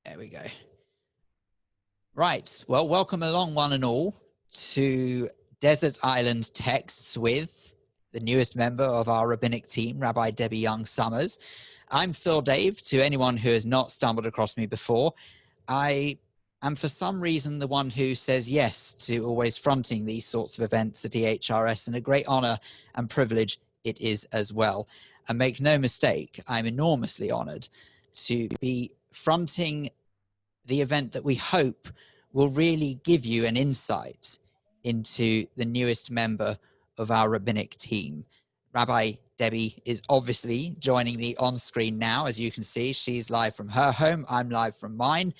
There we go. Right. Well, welcome along one and all to Desert Island Texts with the newest member of our rabbinic team, Rabbi Debbie Young-Somers. I'm Phil Dave. To anyone who has not stumbled across me before, I am for some reason the one who says yes to always fronting these sorts of events at EHRS, and a great honor and privilege it is as well. And make no mistake, I'm enormously honored to be fronting the event that we hope will really give you an insight into the newest member of our rabbinic team. Rabbi Debbie is obviously joining me on screen now. As you can see, she's live from her home, I'm live from mine.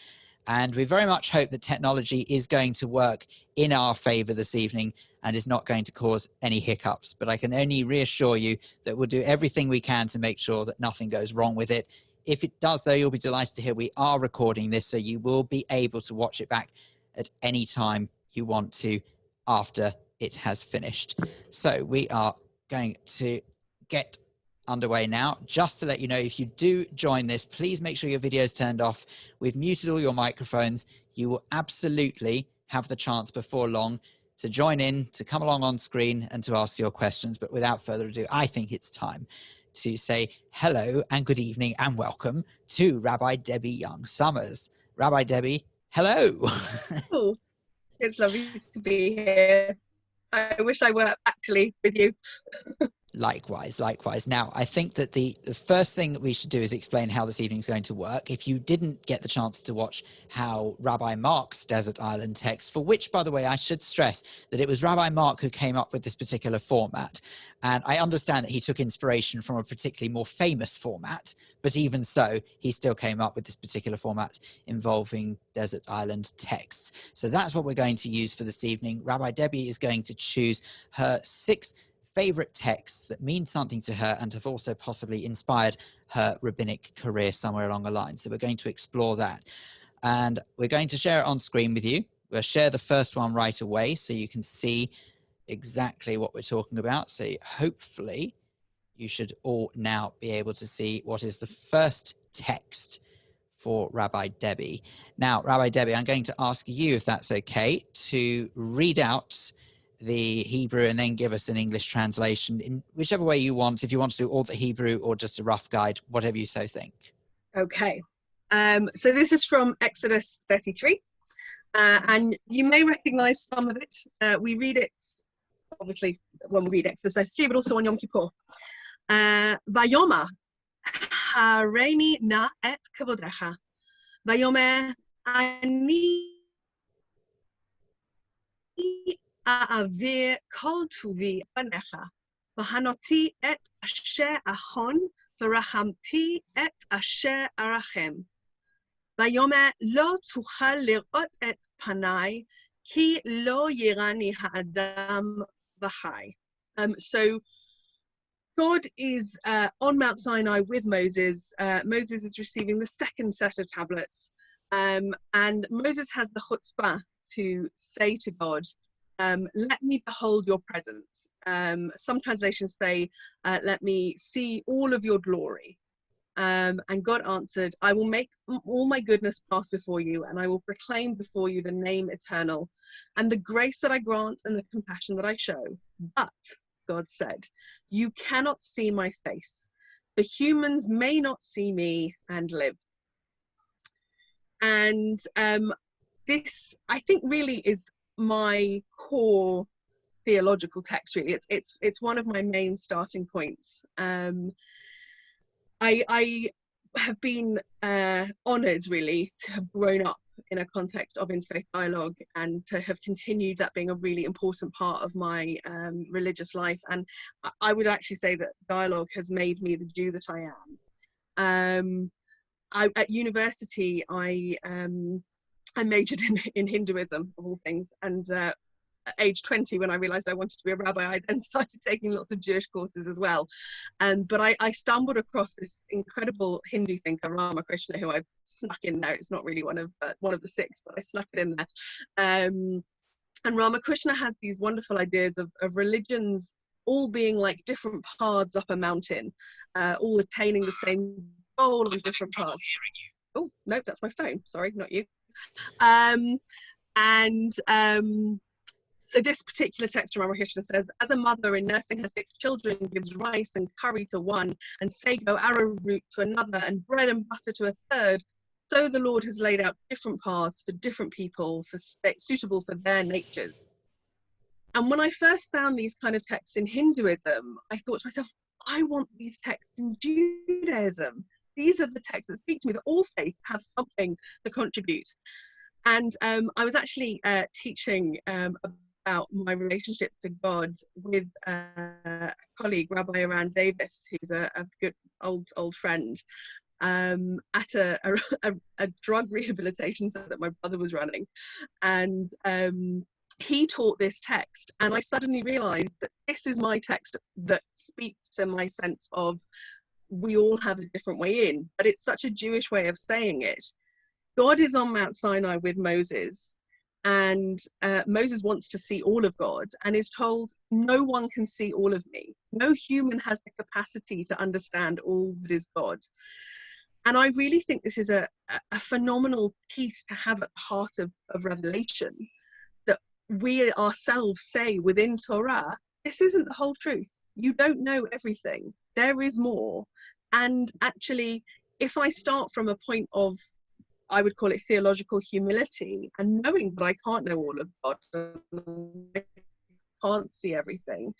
And we very much hope that technology is going to work in our favor this evening and is not going to cause any hiccups. But I can only reassure you that we'll do everything we can to make sure that nothing goes wrong with it. If it does, though, you'll be delighted to hear we are recording this, so you will be able to watch it back at any time you want to after it has finished. So we are going to get underway now. Just to let you know, if you do join this, please make sure your video is turned off. We've muted all your microphones. You will absolutely have the chance before long to join in, to come along on screen and to ask your questions. But without further ado, I think it's time to say hello and good evening and welcome to Rabbi Debbie Young-Somers. Rabbi Debbie, hello. Oh, it's lovely to be here. I wish I were actually with you. Likewise, likewise. Now, I think that the first thing that we should do is explain how this evening is going to work. If you didn't get the chance to watch how Rabbi Mark's Desert Island text, for which, by the way, I should stress that it was Rabbi Mark who came up with this particular format. And I understand that he took inspiration from a particularly more famous format, but even so, he still came up with this particular format involving Desert Island texts. So that's what we're going to use for this evening. Rabbi Debbie is going to choose her 6 favorite texts that mean something to her and have also possibly inspired her rabbinic career somewhere along the line. So we're going to explore that. And we're going to share it on screen with you. We'll share the first one right away so you can see exactly what we're talking about. So hopefully you should all now be able to see what is the first text for Rabbi Debbie. Now, Rabbi Debbie, I'm going to ask you, if that's okay, to read out the Hebrew and then give us an English translation in whichever way you want. If you want to do all the Hebrew or just a rough guide, whatever you so think. Okay. So this is from Exodus 33. And you may recognize some of it. We read it, obviously, when we read Exodus 33, but also on Yom Kippur. Vayoma, hareini na et kavodecha. Vayomer ani אעביר כל טובי לפניך, והנותי את אשר אחון, ורחמתי את אשר ארחם. ויאמר לא תוכל לראות את פניי, כי לא יראני האדם וחי. So God is on Mount Sinai with Moses. Moses is receiving the second set of tablets. And Moses has the chutzpah to say to God, let me behold your presence. Some translations say, let me see all of your glory. And God answered, I will make all my goodness pass before you, and I will proclaim before you the name eternal, and the grace that I grant and the compassion that I show. But, God said, you cannot see my face. The humans may not see me and live. And this, I think, really is my core theological text. Really, it's one of my main starting points. I have been honoured, really, to have grown up in a context of interfaith dialogue and to have continued that being a really important part of my religious life. And I would actually say that dialogue has made me the Jew that I am. At university, I majored in Hinduism, of all things, and at age 20, when I realized I wanted to be a rabbi, I then started taking lots of Jewish courses as well. But I stumbled across this incredible Hindu thinker, Ramakrishna, who I've snuck in there. It's not really one of the 6, but I snuck it in there. And Ramakrishna has these wonderful ideas of religions all being like different paths up a mountain, all attaining the same goal on different paths. oh, no, that's my phone. Sorry, not you. So this particular text from Ramakrishna says, as a mother in nursing her 6 children gives rice and curry to one, and sago arrowroot to another, and bread and butter to a third, so the Lord has laid out different paths for different people, suitable for their natures. And when I first found these kind of texts in Hinduism, I thought to myself, I want these texts in Judaism. These are the texts that speak to me, that all faiths have something to contribute. And I was actually teaching about my relationship to God with a colleague, Rabbi Aran Davis, who's a good old friend, at a drug rehabilitation center that my brother was running. And he taught this text, and I suddenly realized that this is my text that speaks to my sense of we all have a different way in, but it's such a Jewish way of saying it. God is on Mount Sinai with Moses, and Moses wants to see all of God and is told, no one can see all of me. No human has the capacity to understand all that is God. And I really think this is a phenomenal piece to have at the heart of Revelation, that we ourselves say within Torah, this isn't the whole truth. You don't know everything. There is more. And actually, if I start from a point of, I would call it theological humility, and knowing that I can't know all of God, I can't see everything,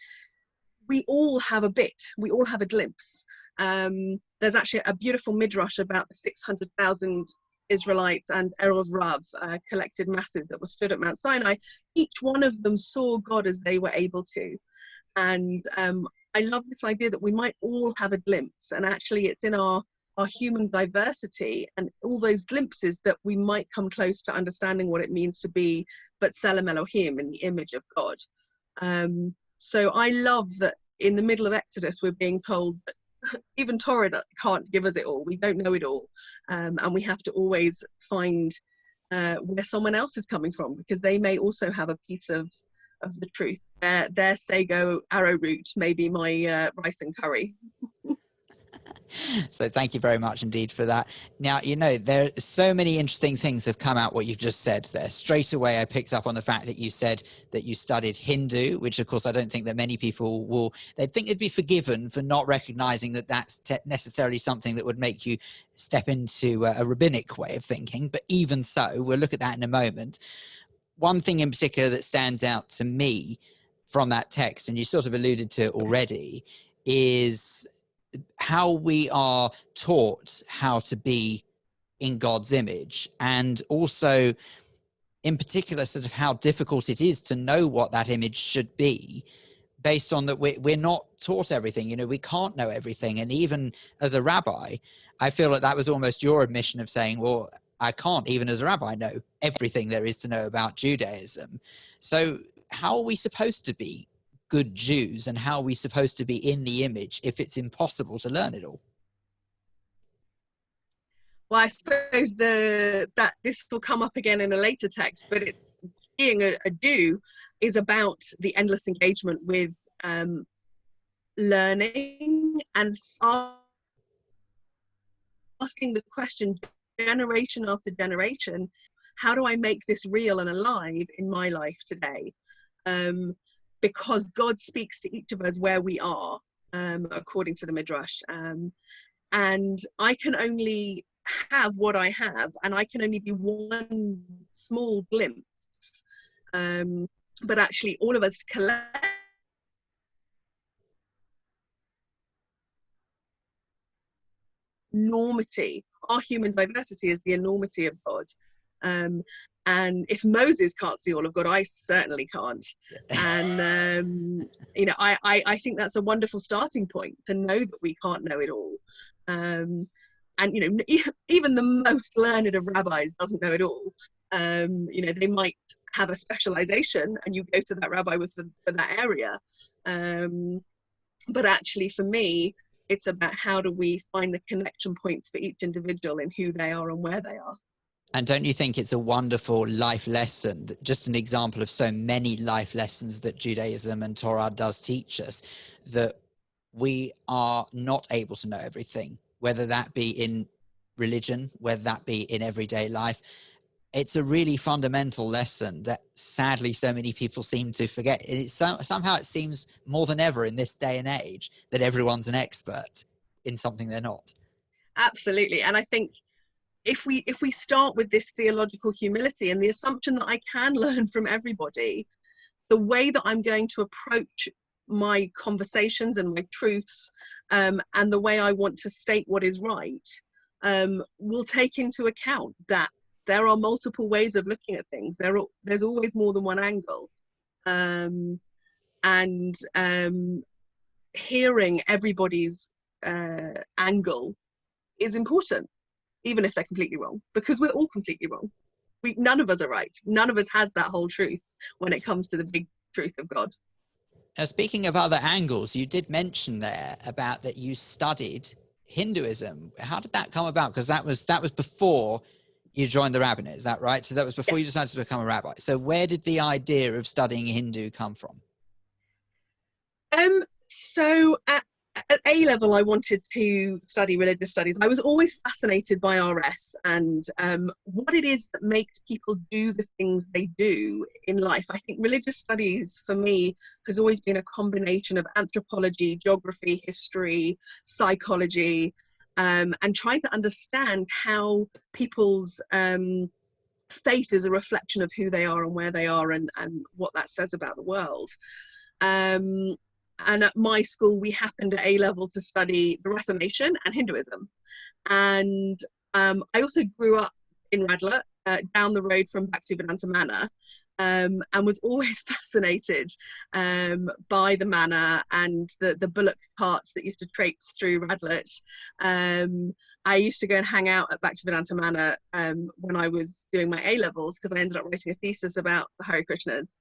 we all have a bit, we all have a glimpse. There's actually a beautiful midrash about the 600,000 Israelites and Erev Rav, collected masses that were stood at Mount Sinai. Each one of them saw God as they were able to. And I love this idea that we might all have a glimpse, and actually it's in our human diversity and all those glimpses that we might come close to understanding what it means to be B'Tselem Elohim, in the image of God. So I love that in the middle of Exodus we're being told that even Torah can't give us it all. We don't know it all, and we have to always find where someone else is coming from, because they may also have a piece of the truth. Their sago arrowroot may be my rice and curry. So thank you very much indeed for that. Now, you know, there are so many interesting things have come out what you've just said there. Straight away, I picked up on the fact that you said that you studied Hindu, which of course I don't think that many people will, they'd think they'd be forgiven for not recognizing that that's necessarily something that would make you step into a rabbinic way of thinking. But even so, we'll look at that in a moment. One thing in particular that stands out to me from that text, and you sort of alluded to it already, is how we are taught how to be in God's image, and also in particular sort of how difficult it is to know what that image should be, based on that we're not taught everything. You know, we can't know everything. And even as a rabbi, I feel like that was almost your admission of saying, well, I can't even as a rabbi know everything there is to know about Judaism. So how are we supposed to be good Jews, and how are we supposed to be in the image if it's impossible to learn it all? Well, I suppose that this will come up again in a later text, but it's being a Jew is about the endless engagement with learning and asking the question generation after generation, how do I make this real and alive in my life today? Because God speaks to each of us where we are, according to the Midrash. And I can only have what I have, and I can only be one small glimpse. But actually, all of us collect enormity. Our human diversity is the enormity of God. And if Moses can't see all of God, I certainly can't. And, you know, I think that's a wonderful starting point, to know that we can't know it all. And, you know, even the most learned of rabbis doesn't know it all. You know, they might have a specialization and you go to that rabbi for that area. But actually, for me, it's about how do we find the connection points for each individual in who they are and where they are. And don't you think it's a wonderful life lesson, just an example of so many life lessons that Judaism and Torah does teach us, that we are not able to know everything, whether that be in religion, whether that be in everyday life. It's a really fundamental lesson that sadly so many people seem to forget. Somehow it seems more than ever in this day and age that everyone's an expert in something they're not. Absolutely. And I think if we start with this theological humility and the assumption that I can learn from everybody, the way that I'm going to approach my conversations and my truths, and the way I want to state what is right, will take into account that there are multiple ways of looking at things. There's always more than one angle, and hearing everybody's angle is important, even if they're completely wrong, because we're all completely wrong. None of us are right. None of us has that whole truth when it comes to the big truth of God. Now, speaking of other angles, you did mention there about that you studied Hinduism. How did that come about? Because that was before you joined the rabbinate, is that right? So that was before you decided to become a rabbi. So where did the idea of studying Hindu come from? So at A level, I wanted to study religious studies. I was always fascinated by RS and what it is that makes people do the things they do in life. I think religious studies for me has always been a combination of anthropology, geography, history, psychology, and trying to understand how people's faith is a reflection of who they are and where they are and what that says about the world. And at my school, we happened at A level to study the Reformation and Hinduism. And I also grew up in Radlett, down the road from Bhaktivedanta Manor, and was always fascinated by the manor and the bullock carts that used to traipse through Radlett. I used to go and hang out at Bhaktivedanta Manor when I was doing my A levels, because I ended up writing a thesis about the Hare Krishnas.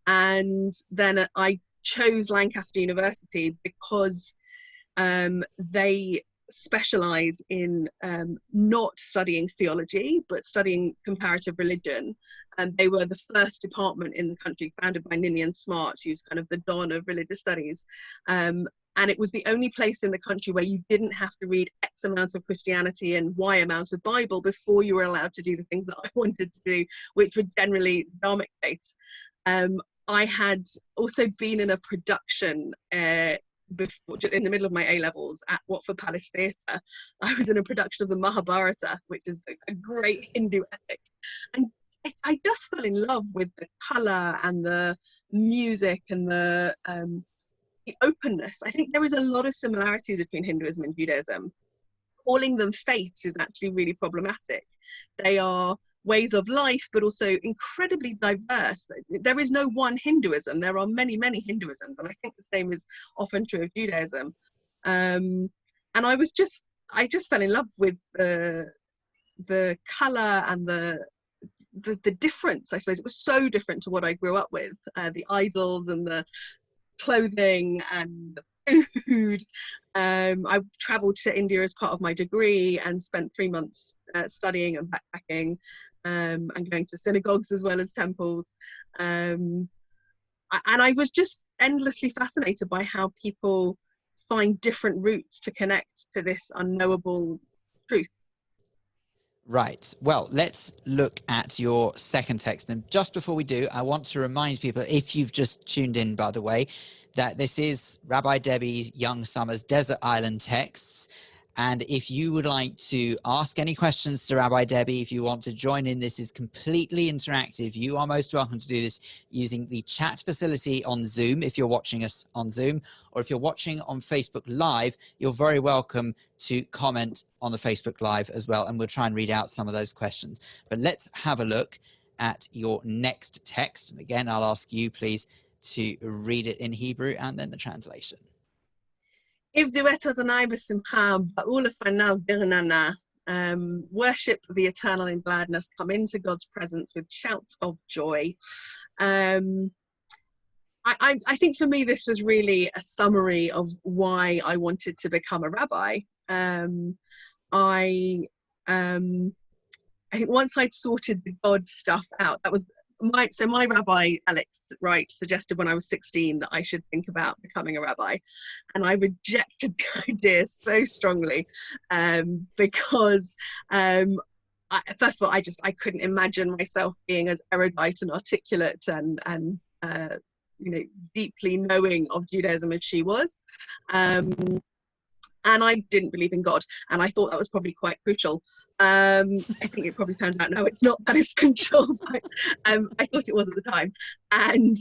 And then I chose Lancaster University because they specialize in not studying theology but studying comparative religion, and they were the first department in the country, founded by Ninian Smart, who's kind of the don of religious studies, and it was the only place in the country where you didn't have to read X amount of Christianity and Y amount of Bible before you were allowed to do the things that I wanted to do, which were generally Dharmic faiths. I had also been in a production before, just in the middle of my A levels at Watford Palace Theatre. I was in a production of the Mahabharata, which is a great Hindu epic. And I just fell in love with the colour and the music and the openness. I think there is a lot of similarities between Hinduism and Judaism. Calling them faiths is actually really problematic. They are ways of life, but also incredibly diverse. There is no one Hinduism. There are many, many Hinduisms, and I think the same is often true of Judaism. And I just fell in love with the color and the difference. I suppose it was so different to what I grew up with. The idols and the clothing and the food. I traveled to India as part of my degree and spent 3 months studying and backpacking, and going to synagogues as well as temples. And I was just endlessly fascinated by how people find different routes to connect to this unknowable truth. Right. Well, let's look at your second text. And just before we do, I want to remind people, if you've just tuned in, by the way, that this is Rabbi Debbie Young-Somers' Desert Island Texts. And if you would like to ask any questions to Rabbi Debbie, if you want to join in, this is completely interactive. You are most welcome to do this using the chat facility on Zoom, if you're watching us on Zoom, or if you're watching on Facebook Live, you're very welcome to comment on the Facebook Live as well, and we'll try and read out some of those questions. But let's have a look at your next text. And again, I'll ask you, please, to read it in Hebrew and then the translation. Worship the eternal in gladness, come into God's presence with shouts of joy. I think for me this was really a summary of why I wanted to become a rabbi. I think once I'd sorted the God stuff out, that was my rabbi, Alex Wright, suggested when I was 16 that I should think about becoming a rabbi. And I rejected the idea so strongly because first of all, I couldn't imagine myself being as erudite and articulate and deeply knowing of Judaism as she was. And I didn't believe in God, and I thought that was probably quite crucial. I think it probably turns out now it's not that essential, but I thought it was at the time. And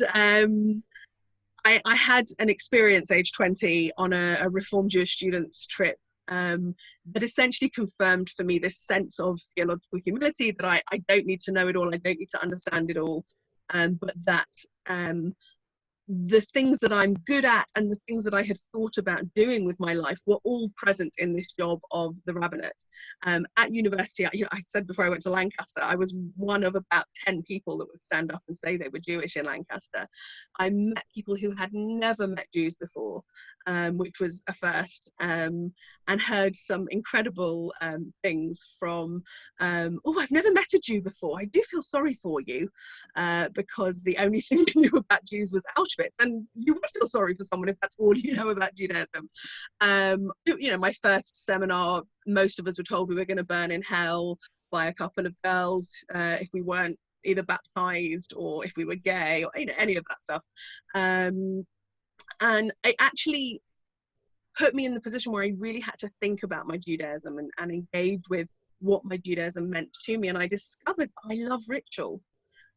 I had an experience, age 20, on a Reformed Jewish students trip that essentially confirmed for me this sense of theological humility, that I don't need to know it all, I don't need to understand it all, but that the things that I'm good at and the things that I had thought about doing with my life were all present in this job of the rabbinate. At university, I said before I went to Lancaster, I was one of about 10 people that would stand up and say they were Jewish in Lancaster. I met people who had never met Jews before, which was a first, and heard some incredible things from, oh, I've never met a Jew before. I do feel sorry for you, because the only thing they knew about Jews was Auschwitz. And you would feel sorry for someone if that's all you know about Judaism. My first seminar, most of us were told we were going to burn in hell by a couple of girls if we weren't either baptized or if we were gay, or any of that stuff. And it actually put me in the position where I really had to think about my Judaism and engage with what my Judaism meant to me. And I discovered I love ritual.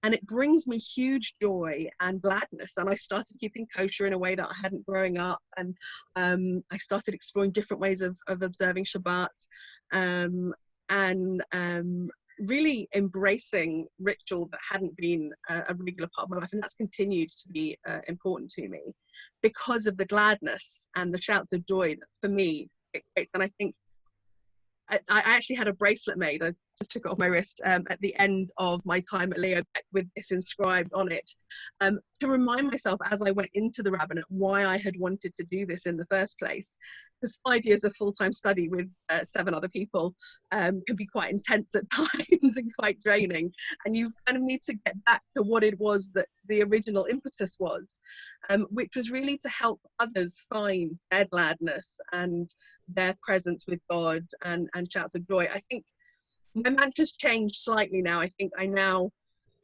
And it brings me huge joy and gladness. And I started keeping kosher in a way that I hadn't growing up. And I started exploring different ways of observing Shabbat, and really embracing ritual that hadn't been a regular part of my life. And that's continued to be important to me because of the gladness and the shouts of joy that, for me, it creates. And I think I actually had a bracelet made. I just took it off my wrist at the end of my time at Leo with this inscribed on it, to remind myself as I went into the rabbinate why I had wanted to do this in the first place. Because 5 years of full-time study with 7 other people can be quite intense at times and quite draining. And you kind of need to get back to what it was that the original impetus was, which was really to help others find their gladness and their presence with God and shouts of joy. I think my mantra's changed slightly now. I think I now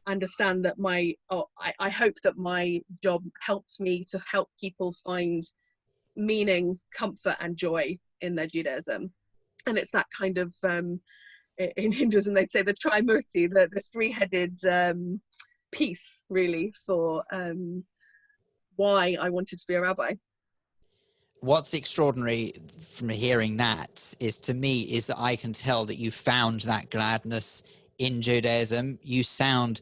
understand that I hope that my job helps me to help people find meaning, comfort and joy in their Judaism. And it's that kind of, in Hinduism they'd say the trimurti, the three-headed piece really for why I wanted to be a rabbi. What's extraordinary from hearing that is that I can tell that you found that gladness in Judaism. You sound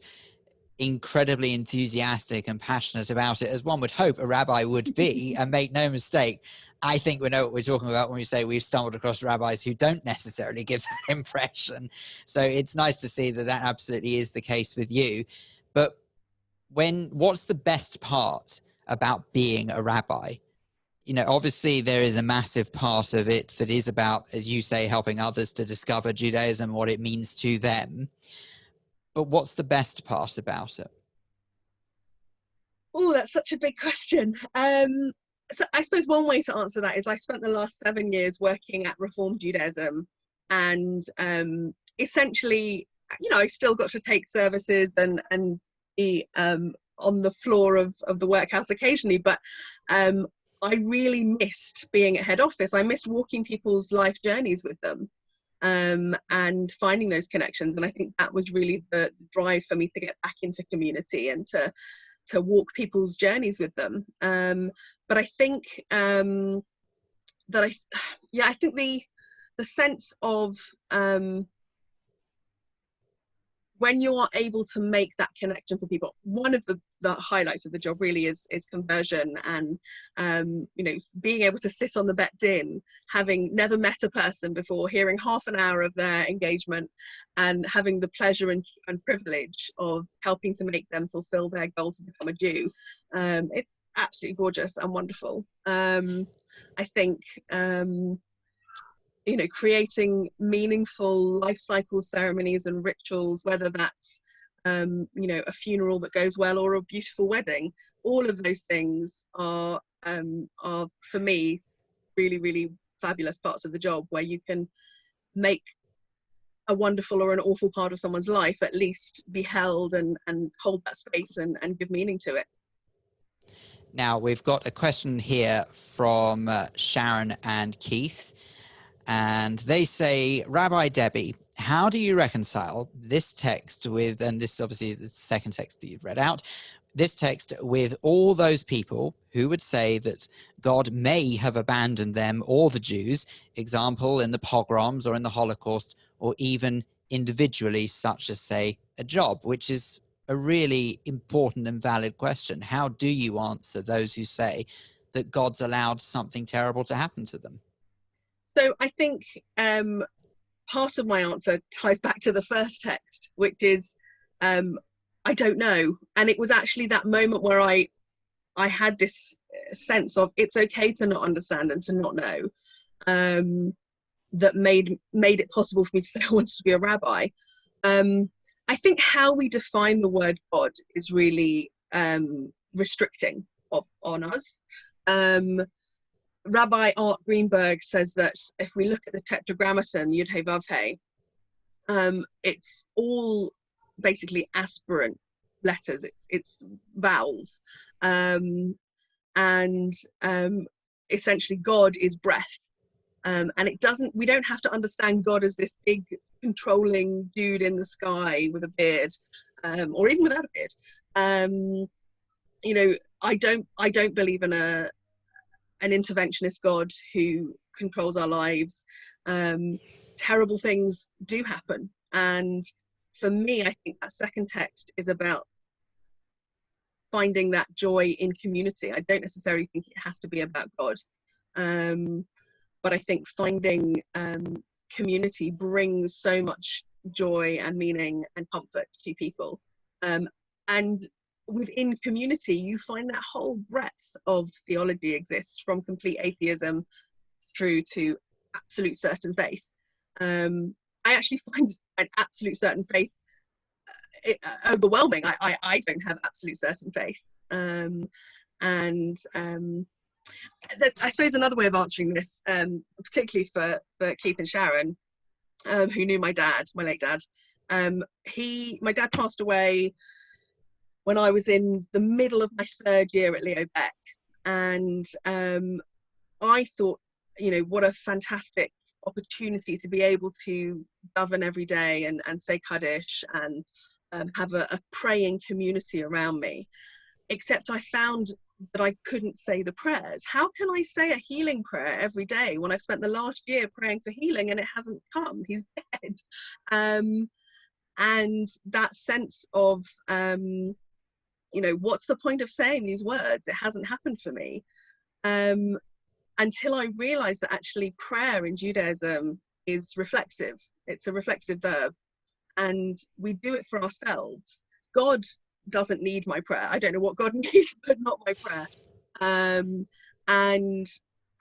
incredibly enthusiastic and passionate about it, as one would hope a rabbi would be. And make no mistake, I think we know what we're talking about when we say we've stumbled across rabbis who don't necessarily give that impression. So it's nice to see that absolutely is the case with you. But what's the best part about being a rabbi? Obviously there is a massive part of it that is about, as you say, helping others to discover Judaism, what it means to them. But what's the best part about it? Oh, that's such a big question. So I suppose one way to answer that is I spent the last 7 years working at Reformed Judaism, and essentially, I still got to take services and be on the floor of the workhouse occasionally, but I really missed being at head office. I missed walking people's life journeys with them, and finding those connections. And I think that was really the drive for me to get back into community and to walk people's journeys with them. But I think I think the sense of when you are able to make that connection for people, one of the highlights of the job really is conversion, and being able to sit on the bet din, having never met a person before, hearing half an hour of their engagement, and having the pleasure and privilege of helping to make them fulfill their goal to become a Jew. It's absolutely gorgeous and wonderful. I think creating meaningful life cycle ceremonies and rituals, whether that's a funeral that goes well or a beautiful wedding. All of those things are for me really, really fabulous parts of the job, where you can make a wonderful or an awful part of someone's life at least be held and hold that space and give meaning to it. Now, we've got a question here from Sharon and Keith, and they say, Rabbi Debbie, how do you reconcile this text with, and this is obviously the second text that you've read out, this text with all those people who would say that God may have abandoned them or the Jews, example in the pogroms or in the Holocaust, or even individually, such as, say, a job, which is a really important and valid question. How do you answer those who say that God's allowed something terrible to happen to them? So I think part of my answer ties back to the first text, which is I don't know. And it was actually that moment where I had this sense of it's okay to not understand and to not know, that made it possible for me to say I wanted to be a rabbi. I think how we define the word God is really restricting on us. Rabbi Art Greenberg says that if we look at the Tetragrammaton, Yud He Vav He, it's all basically aspirant letters. It's vowels, and essentially God is breath, and we don't have to understand God as this big controlling dude in the sky with a beard, or even without a beard. I don't believe in an interventionist God who controls our lives. Terrible things do happen, and for me, I think that second text is about finding that joy in community. I don't necessarily think it has to be about God, but I think finding community brings so much joy and meaning and comfort to people. And within community, you find that whole breadth of theology exists, from complete atheism through to absolute certain faith. I actually find an absolute certain faith overwhelming. I don't have absolute certain faith. I suppose another way of answering this, particularly for Keith and Sharon, who knew my dad, my late dad, my dad passed away when I was in the middle of my third year at Leo Beck. And I thought, what a fantastic opportunity to be able to daven every day and say Kaddish and have a praying community around me. Except I found that I couldn't say the prayers. How can I say a healing prayer every day when I've spent the last year praying for healing and it hasn't come? He's dead. And that sense of, what's the point of saying these words? It hasn't happened for me. Until I realized that actually prayer in Judaism is reflexive. It's a reflexive verb, and we do it for ourselves. God doesn't need my prayer. I don't know what God needs, but not my prayer. And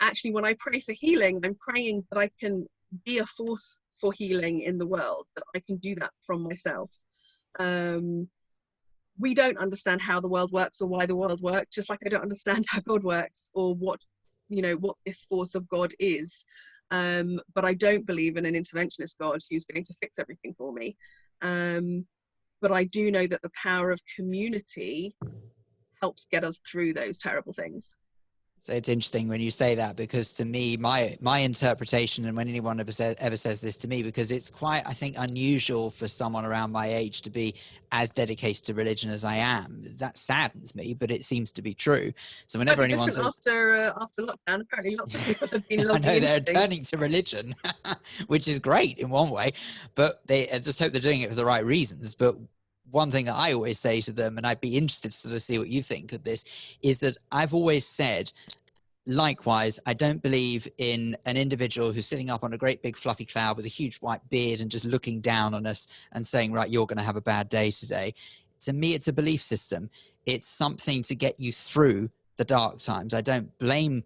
actually, when I pray for healing, I'm praying that I can be a force for healing in the world, that I can do that from myself. We don't understand how the world works or why the world works, just like I don't understand how God works or what this force of God is. But I don't believe in an interventionist God who's going to fix everything for me. But I do know that the power of community helps get us through those terrible things. So it's interesting when you say that, because to me, my interpretation, and when anyone ever says this to me, because it's quite, I think, unusual for someone around my age to be as dedicated to religion as I am. That saddens me, but it seems to be true. So whenever anyone says, after lockdown, apparently lots of people have been I know they're turning to religion, which is great in one way, but I just hope they're doing it for the right reasons. But one thing that I always say to them, and I'd be interested to sort of see what you think of this, is that I've always said, likewise, I don't believe in an individual who's sitting up on a great big fluffy cloud with a huge white beard and just looking down on us and saying, right, you're going to have a bad day today. To me, it's a belief system. It's something to get you through the dark times. I don't blame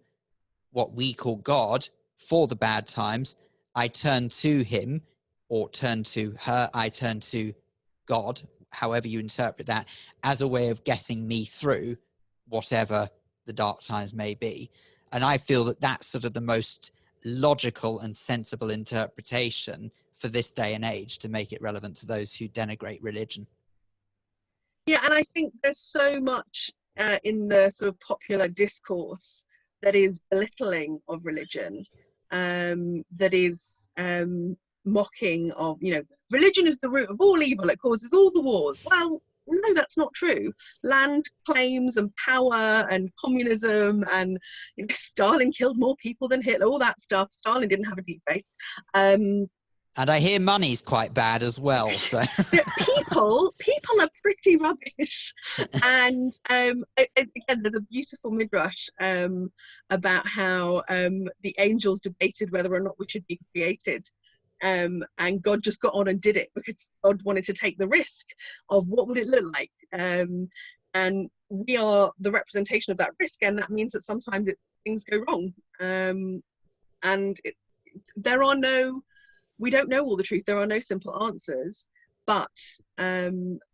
what we call God for the bad times. I turn to him, or turn to her. I turn to God, however you interpret that, as a way of getting me through whatever the dark times may be. And I feel that that's sort of the most logical and sensible interpretation for this day and age to make it relevant to those who denigrate religion. Yeah, and I think there's so much in the sort of popular discourse that is belittling of religion, that is mocking of, religion is the root of all evil, it causes all the wars. Well, no, that's not true. Land claims and power and communism and Stalin killed more people than Hitler, all that stuff. Stalin didn't have a deep faith. And I hear money's quite bad as well. So people are pretty rubbish. And again, there's a beautiful midrash about how the angels debated whether or not we should be created. And God just got on and did it because God wanted to take the risk of what would it look like. And we are the representation of that risk. And that means that sometimes things go wrong. We don't know all the truth. There are no simple answers, but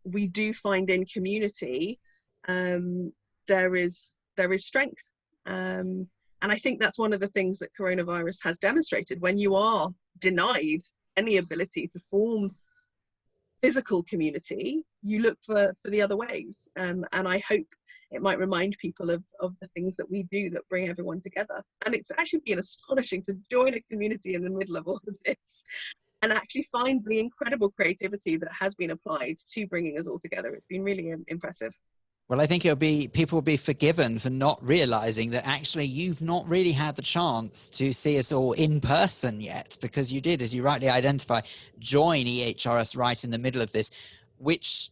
we do find in community there is strength, and I think that's one of the things that coronavirus has demonstrated. When you are denied any ability to form physical community, you look for the other ways, and I hope it might remind people of the things that we do that bring everyone together. And it's actually been astonishing to join a community in the middle of all of this and actually find the incredible creativity that has been applied to bringing us all together. It's been really impressive. Well, I think people will be forgiven for not realizing that actually you've not really had the chance to see us all in person yet, because you did, as you rightly identify, join EHRS right in the middle of this, which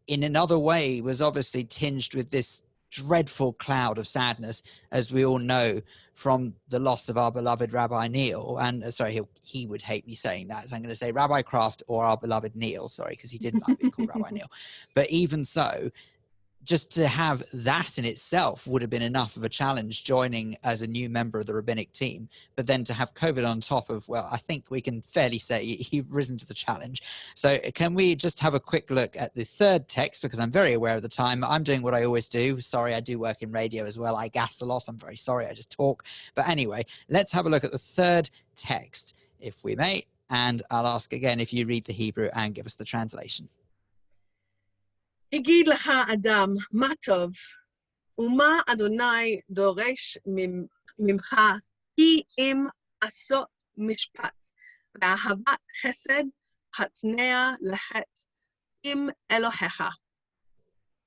in another way was obviously tinged with this dreadful cloud of sadness, as we all know from the loss of our beloved Rabbi Neil. And sorry, he would hate me saying that, so I'm going to say Rabbi Kraft or our beloved Neil, sorry, because he didn't like being called Rabbi Neil. But even so, just to have that in itself would have been enough of a challenge, joining as a new member of the rabbinic team. But then to have COVID on top of, well, I think we can fairly say you've risen to the challenge. So can we just have a quick look at the third text, because I'm very aware of the time. I'm doing what I always do. Sorry, I do work in radio as well. I gas a lot. I'm very sorry. I just talk. But anyway, let's have a look at the third text, if we may. And I'll ask again if you read the Hebrew and give us the translation. הגיד לך אדם, מה טוב, ומה אדוני דורש ממך, כי אם עשות משפט, ואהבת חסד, חצניה לחטא, עם אלוהיך.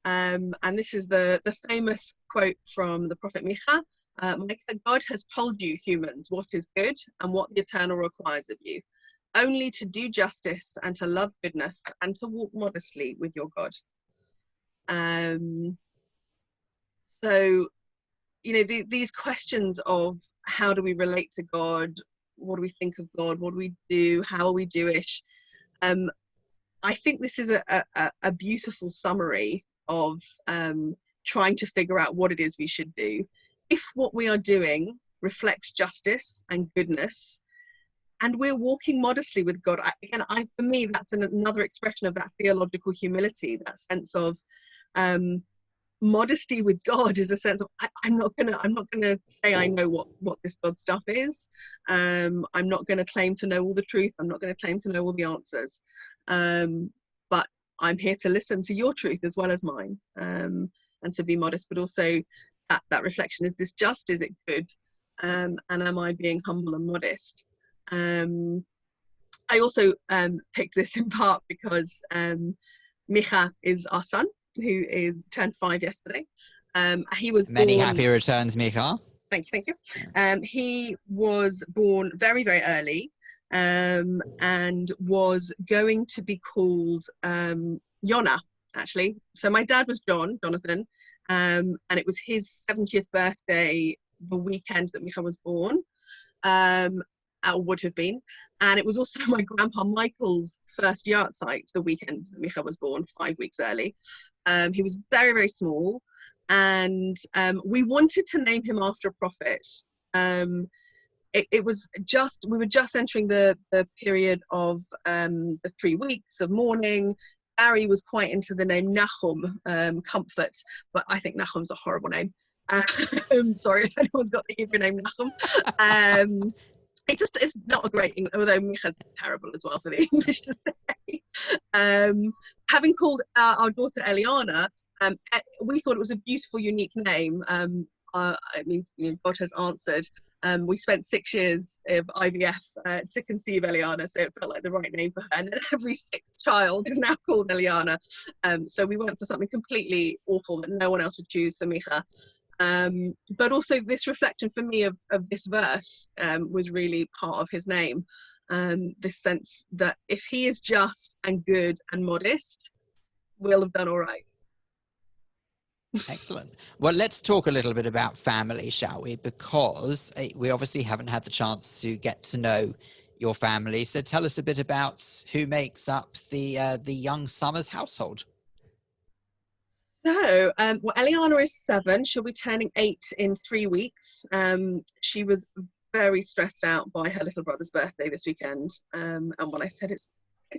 And this is the famous quote from the prophet Micha. God has told you, humans, what is good and what the Eternal requires of you, only to do justice and to love goodness and to walk modestly with your God. So, these questions of how do we relate to God, what do we think of God, what do we do, how are we Jewish? I think this is a beautiful summary of trying to figure out what it is we should do. If what we are doing reflects justice and goodness, and we're walking modestly with God, for me, that's another expression of that theological humility, that sense of modesty with God is a sense of I'm not gonna say I know what this God stuff is. I'm not gonna claim to know all the truth. I'm not gonna claim to know all the answers. But I'm here to listen to your truth as well as mine, and to be modest. But also that reflection: is this just? Is it good? And am I being humble and modest? I also picked this in part because Micha is our son, who turned 5 yesterday. He was many born, happy returns, Micha. Thank you. He was born very, very early, and was going to be called Yonah, actually. So my dad was Jonathan, and it was his 70th birthday the weekend that Micha was born, or would have been. And it was also my grandpa Michael's first yahrzeit the weekend that Micha was born, 5 weeks early. He was very, very small, and we wanted to name him after a prophet. We were just entering the period of the 3 weeks of mourning. Gary was quite into the name Nahum, comfort, but I think Nahum's a horrible name. Sorry if anyone's got the Hebrew name Nahum. It's not a great English, although Micha's terrible as well for the English to say. Having called our daughter Eliana, we thought it was a beautiful, unique name. I mean, God has answered. We spent 6 years of IVF to conceive Eliana, so it felt like the right name for her. And then every 6th child is now called Eliana. So we went for something completely awful that no one else would choose for Micha. But also this reflection for me of this verse was really part of his name. This sense that if he is just and good and modest, we'll have done all right. Excellent. Well, let's talk a little bit about family, shall we? Because we obviously haven't had the chance to get to know your family. So tell us a bit about who makes up the Young-Somers household. So, well, Eliana is 7. She'll be turning 8 in 3 weeks. She was very stressed out by her little brother's birthday this weekend. And when I said it's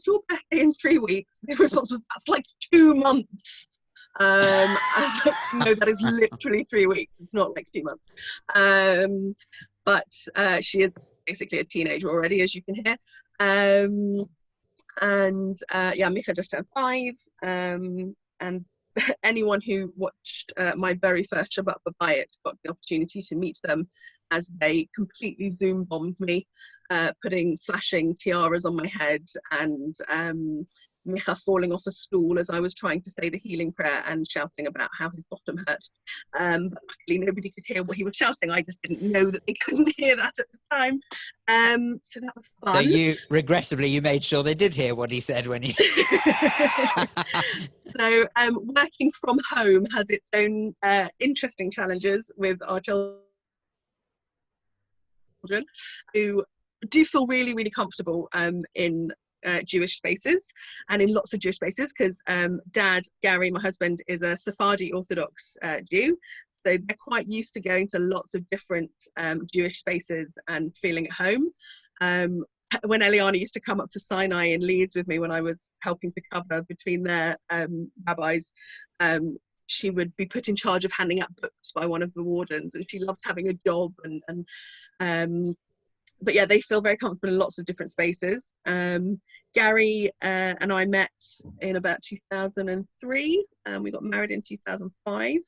your birthday in 3 weeks, the response was, that's like 2 months. I was like, no, that is literally 3 weeks. It's not like 2 months. But she is basically a teenager already, as you can hear. Yeah, Micha just turned 5. And anyone who watched my very first Shabbat B'Bayit got the opportunity to meet them as they completely Zoom bombed me, putting flashing tiaras on my head and Micha falling off a stool as I was trying to say the healing prayer and shouting about how his bottom hurt. But luckily nobody could hear what he was shouting. I just didn't know that they couldn't hear that at the time. So that was fun. So regrettably, you made sure they did hear what he said when you... So working from home has its own interesting challenges with our children who do feel really, really comfortable in Jewish spaces and in lots of Jewish spaces because Dad, Gary, my husband, is a Sephardi Orthodox Jew. So they're quite used to going to lots of different Jewish spaces and feeling at home. When Eliana used to come up to Sinai in Leeds with me when I was helping to cover between their rabbis, she would be put in charge of handing out books by one of the wardens, and she loved having a job. But yeah, they feel very comfortable in lots of different spaces. Gary and I met in about 2003, and we got married in 2005.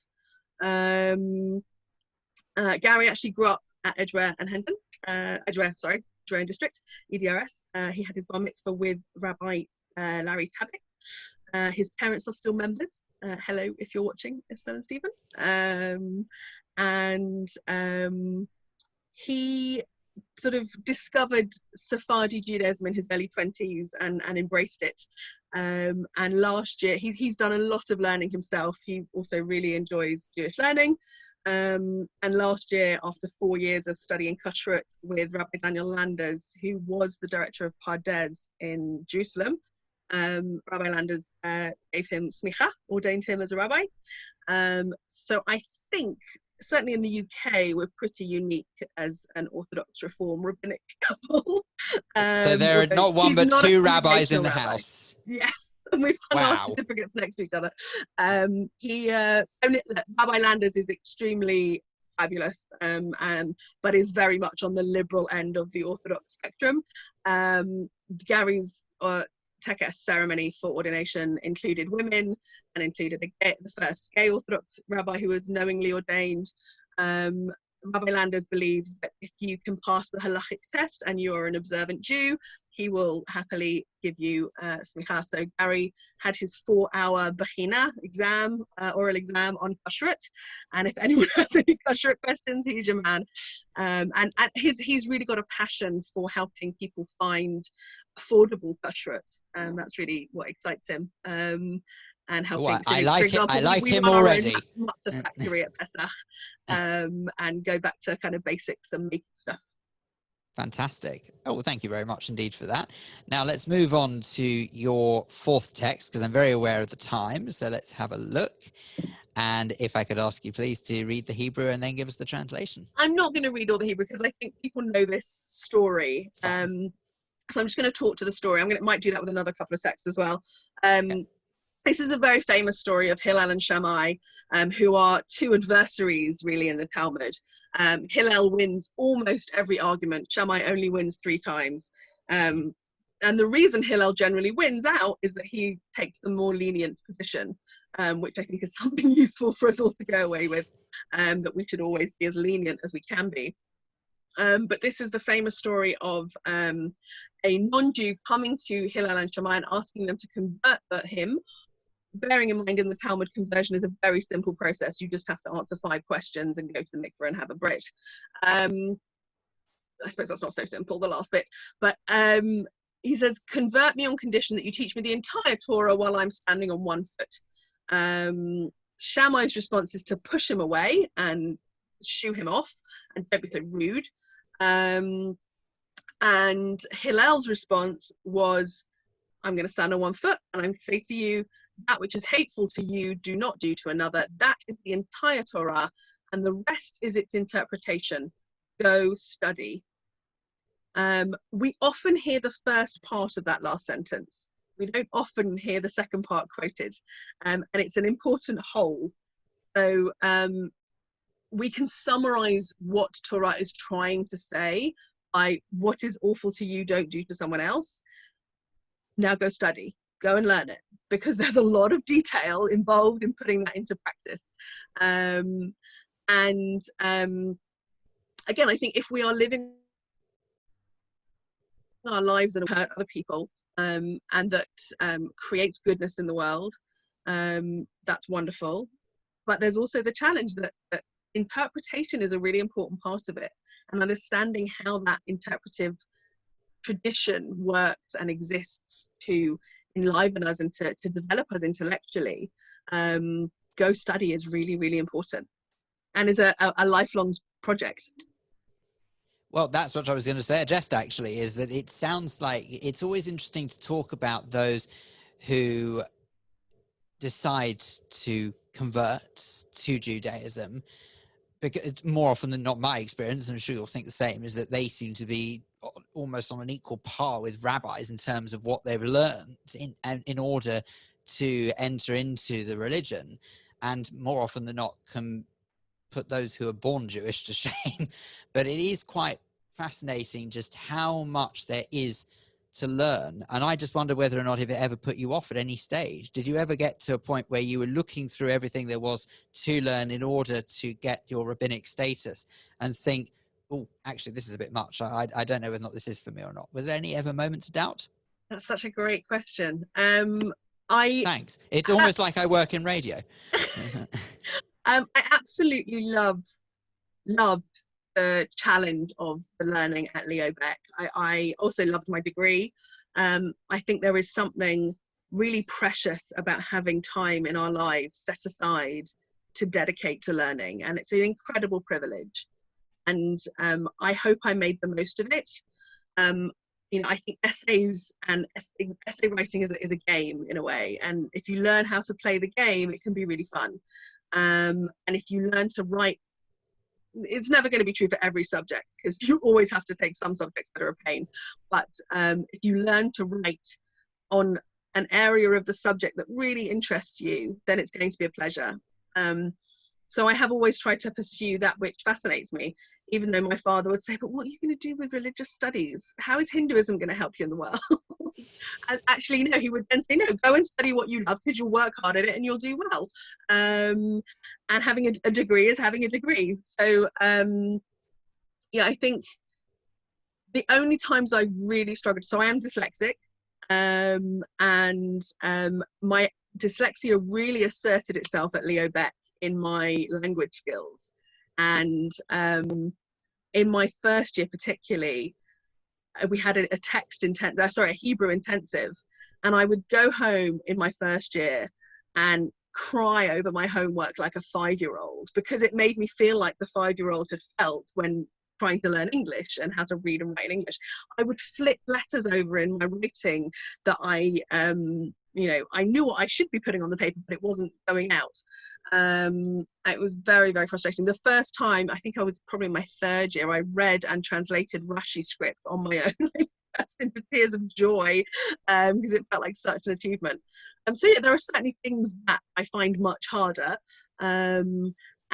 Gary actually grew up at Edgware and Hendon, Edgware and District, EDRS. He had his bar mitzvah with Rabbi Larry Tabik. His parents are still members. Hello, if you're watching, Estelle and Stephen. He sort of discovered Sephardi Judaism in his early 20s and embraced it. And last year, he's done a lot of learning himself. He also really enjoys Jewish learning. And last year, after 4 years of studying kashrut with Rabbi Daniel Landers, who was the director of Pardes in Jerusalem, Rabbi Landers gave him smicha, ordained him as a rabbi. So I think, certainly in the UK, we're pretty unique as an Orthodox Reform rabbinic couple. So there are not one but two rabbis in the house. Yes, and we've hung our certificates next to each other. Rabbi Landers is extremely fabulous, but is very much on the liberal end of the Orthodox spectrum. Gary's Tekes ceremony for ordination included women and included the first gay Orthodox rabbi who was knowingly ordained. Rabbi Landers believes that if you can pass the halachic test and you're an observant Jew, he will happily give you smicha. So Gary had his 4-hour bechina exam, oral exam on kashrut, and if anyone has any kashrut questions, he's your man. And he's really got a passion for helping people find affordable kashrut. That's really what excites him. And helping I like him already. Matzah factory at Pesach, and go back to kind of basics and make stuff. Fantastic. Oh, well, thank you very much indeed for that. Now let's move on to your 4th text, because I'm very aware of the time. So let's have a look. And if I could ask you please to read the Hebrew and then give us the translation. I'm not going to read all the Hebrew because I think people know this story. So I'm just going to talk to the story. Might do that with another couple of texts as well. Okay. This is a very famous story of Hillel and Shammai, who are two adversaries really in the Talmud. Hillel wins almost every argument. Shammai only wins 3 times. And the reason Hillel generally wins out is that he takes the more lenient position, which I think is something useful for us all to go away with, that we should always be as lenient as we can be. But this is the famous story of a non-Jew coming to Hillel and Shammai and asking them to convert him. Bearing in mind, in the Talmud, conversion is a very simple process. You just have to answer 5 questions and go to the mikveh and have a brit. I suppose that's not so simple, the last bit. But he says, convert me on condition that you teach me the entire Torah while I'm standing on 1 foot. Shammai's response is to push him away and shoo him off and don't be so rude. And Hillel's response was, I'm going to stand on 1 foot and I'm going to say to you, that which is hateful to you, do not do to another. That is the entire Torah, and the rest is its interpretation. Go study. We often hear the first part of that last sentence. We don't often hear the second part quoted, and it's an important whole. So we can summarize what Torah is trying to say by what is awful to you, don't do to someone else. Now go study. Go and learn it, because there's a lot of detail involved in putting that into practice. Again, I think if we are living our lives and hurt other people, and that creates goodness in the world, that's wonderful. But there's also the challenge that interpretation is a really important part of it, and understanding how that interpretive tradition works and exists to enliven us and to develop us intellectually. Go study is really, really important, and is a lifelong project. Well, that's what I was going to suggest, actually, is that it sounds like it's always interesting to talk about those who decide to convert to Judaism, because it's more often than not, my experience, and I'm sure you'll think the same, is that they seem to be almost on an equal par with rabbis in terms of what they've learned in order to enter into the religion, and more often than not can put those who are born Jewish to shame. But it is quite fascinating just how much there is to learn. And I just wonder whether or not if it ever put you off at any stage. Did you ever get to a point where you were looking through everything there was to learn in order to get your rabbinic status and think, oh, actually, this is a bit much. I don't know whether or not this is for me or not. Was there any ever moments of doubt? That's such a great question. Thanks. It's almost like I work in radio. I absolutely loved the challenge of the learning at Leo Beck. I also loved my degree. I think there is something really precious about having time in our lives set aside to dedicate to learning, and it's an incredible privilege. And I hope I made the most of it. I think essays and essay writing is a game in a way, and if you learn how to play the game, it can be really fun. And if you learn to write, it's never going to be true for every subject, because you always have to take some subjects that are a pain. But if you learn to write on an area of the subject that really interests you, then it's going to be a pleasure. So I have always tried to pursue that which fascinates me, even though my father would say, but what are you going to do with religious studies? How is Hinduism going to help you in the world? And actually, no, he would then say, no, go and study what you love, because you'll work hard at it and you'll do well. And having a degree is having a degree. So, I think the only times I really struggled, so I am dyslexic, and my dyslexia really asserted itself at Leo Beck in my language skills. And in my first year particularly, we had a Hebrew intensive, and I would go home in my first year and cry over my homework like a 5-year-old, because it made me feel like the 5-year-old had felt when trying to learn English and how to read and write in English. I would flip letters over in my writing that I knew what I should be putting on the paper, but it wasn't going out. It was very, very frustrating. The first time, I think I was probably in my 3rd year, I read and translated Rashi script on my own. burst into tears of joy because it felt like such an achievement. So yeah, there are certainly things that I find much harder.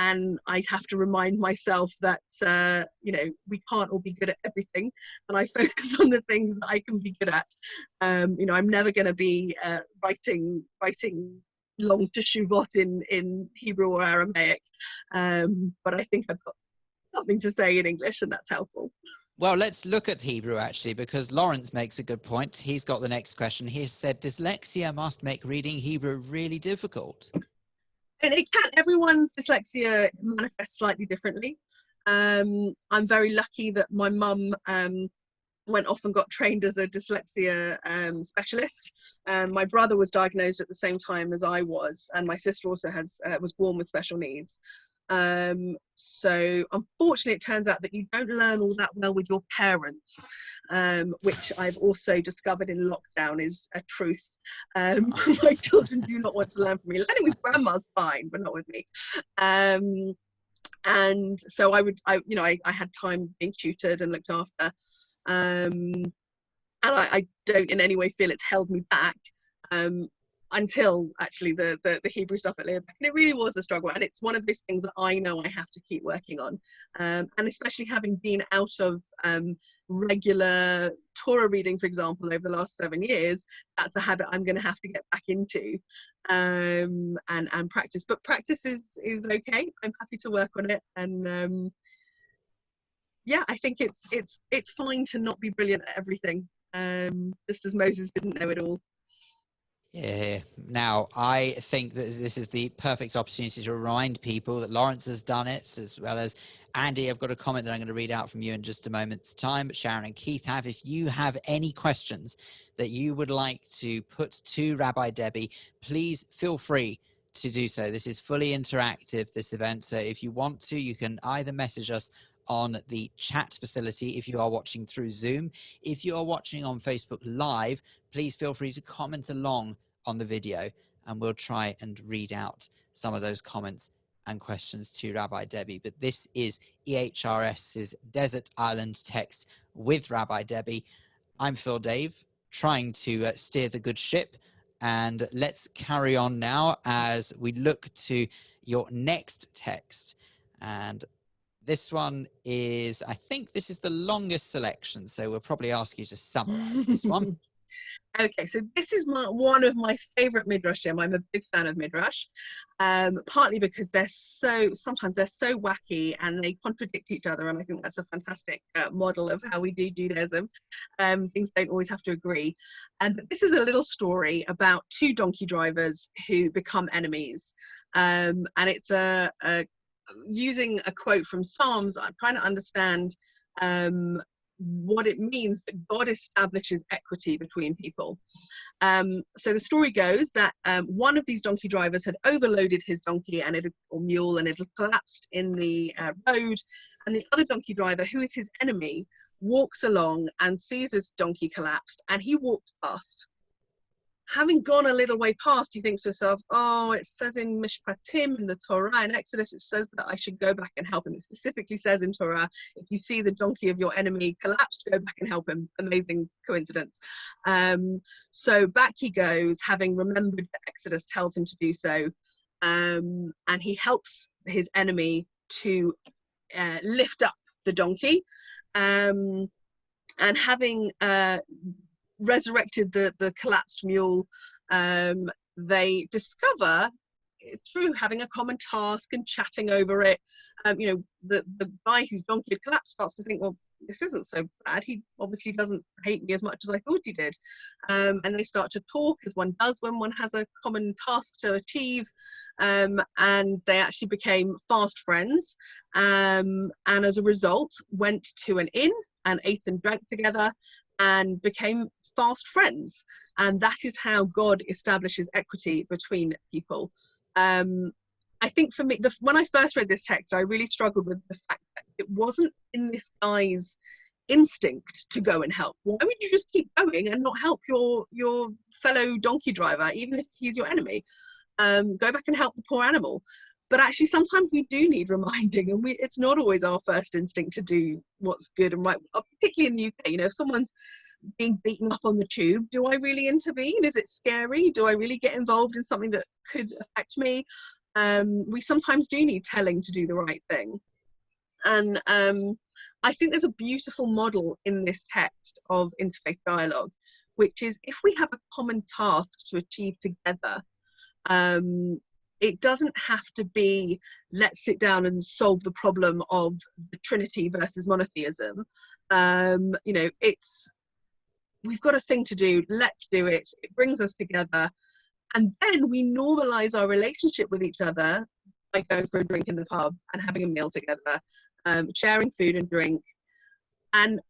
And I'd have to remind myself that, you know, we can't all be good at everything, and I focus on the things that I can be good at. You know, I'm never going to be writing long teshuvot in Hebrew or Aramaic, but I think I've got something to say in English, and that's helpful. Well, let's look at Hebrew, actually, because Lawrence makes a good point. He's got the next question. He said, dyslexia must make reading Hebrew really difficult. And it can, everyone's dyslexia manifests slightly differently. I'm very lucky that my mum went off and got trained as a dyslexia specialist. My brother was diagnosed at the same time as I was, and my sister also was born with special needs. So unfortunately, it turns out that you don't learn all that well with your parents, which I've also discovered in lockdown is a truth. My children do not want to learn from me. Learning with grandma's fine, but not with me. And so I had time being tutored and looked after. And I don't in any way feel it's held me back. Until actually the Hebrew stuff at Learback, and it really was a struggle, and it's one of those things that I know I have to keep working on, and especially having been out of regular Torah reading, for example, over the last 7 years, that's a habit I'm going to have to get back into, and practice. But practice is okay. I'm happy to work on it, and yeah, I think it's fine to not be brilliant at everything, just as Moses didn't know it all. Yeah. Now, I think that this is the perfect opportunity to remind people that Lawrence has done it, as well as Andy. I've got a comment that I'm going to read out from you in just a moment's time, but Sharon and Keith have. If you have any questions that you would like to put to Rabbi Debbie, please feel free to do so. This is fully interactive, this event. So if you want to, you can either message us on the chat facility if you are watching through Zoom. If you are watching on Facebook Live, please feel free to comment along on the video, and we'll try and read out some of those comments and questions to Rabbi Debbie. But this is EHRS's Desert Island Text with Rabbi Debbie. I'm Phil Dave, trying to steer the good ship, and let's carry on now as we look to your next text. And this one is, I think this is the longest selection, so we'll probably ask you to summarize this one. Okay, so this is one of my favorite midrashim. I'm a big fan of midrash, partly because sometimes they're so wacky and they contradict each other, and I think that's a fantastic model of how we do Judaism. Things don't always have to agree. And this is a little story about two donkey drivers who become enemies, and it's using a quote from Psalms. I'm trying to understand what it means that God establishes equity between people. So the story goes that one of these donkey drivers had overloaded his donkey or mule, and it had collapsed in the road, and the other donkey driver, who is his enemy, walks along and sees his donkey collapsed, and he walks past. Having gone a little way past, he thinks to himself, oh, it says in Mishpatim, in the Torah, in Exodus, it says that I should go back and help him. It specifically says in Torah, if you see the donkey of your enemy collapsed, go back and help him. Amazing coincidence. So back he goes, having remembered that Exodus tells him to do so, and he helps his enemy to lift up the donkey, and having resurrected the collapsed mule, they discover through having a common task and chatting over it, the guy whose donkey had collapsed starts to think, well, this isn't so bad. He obviously doesn't hate me as much as I thought he did. And they start to talk, as one does when one has a common task to achieve. And they actually became fast friends. And as a result, went to an inn and ate and drank together and became fast friends. And that is how God establishes equity between people. I think for me, when I first read this text, I really struggled with the fact that it wasn't in this guy's instinct to go and help. Why would you just keep going and not help your fellow donkey driver, even if he's your enemy? Go back and help the poor animal. But actually, sometimes we do need reminding, and it's not always our first instinct to do what's good and right, particularly in the UK. If someone's being beaten up on the tube. Do I really intervene? Is it scary? Do I really get involved in something that could affect me? We sometimes do need telling to do the right thing. And I think there's a beautiful model in this text of interfaith dialogue, which is if we have a common task to achieve together, it doesn't have to be, let's sit down and solve the problem of the Trinity versus monotheism. You know, it's, we've got a thing to do, let's do it. It brings us together. And then we normalize our relationship with each other by going for a drink in the pub and having a meal together, sharing food and drink. And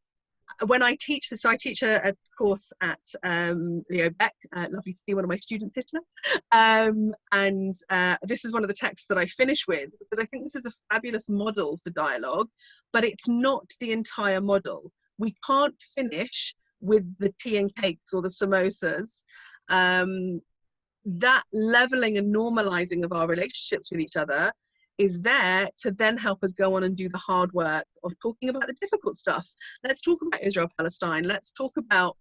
when I teach this, so I teach a course at Leo Beck, lovely to see one of my students here tonight. And this is one of the texts that I finish with, because I think this is a fabulous model for dialogue, but it's not the entire model. We can't finish with the tea and cakes or the samosas. That leveling and normalizing of our relationships with each other is there to then help us go on and do the hard work of talking about the difficult stuff. Let's talk about Israel-Palestine. Let's talk about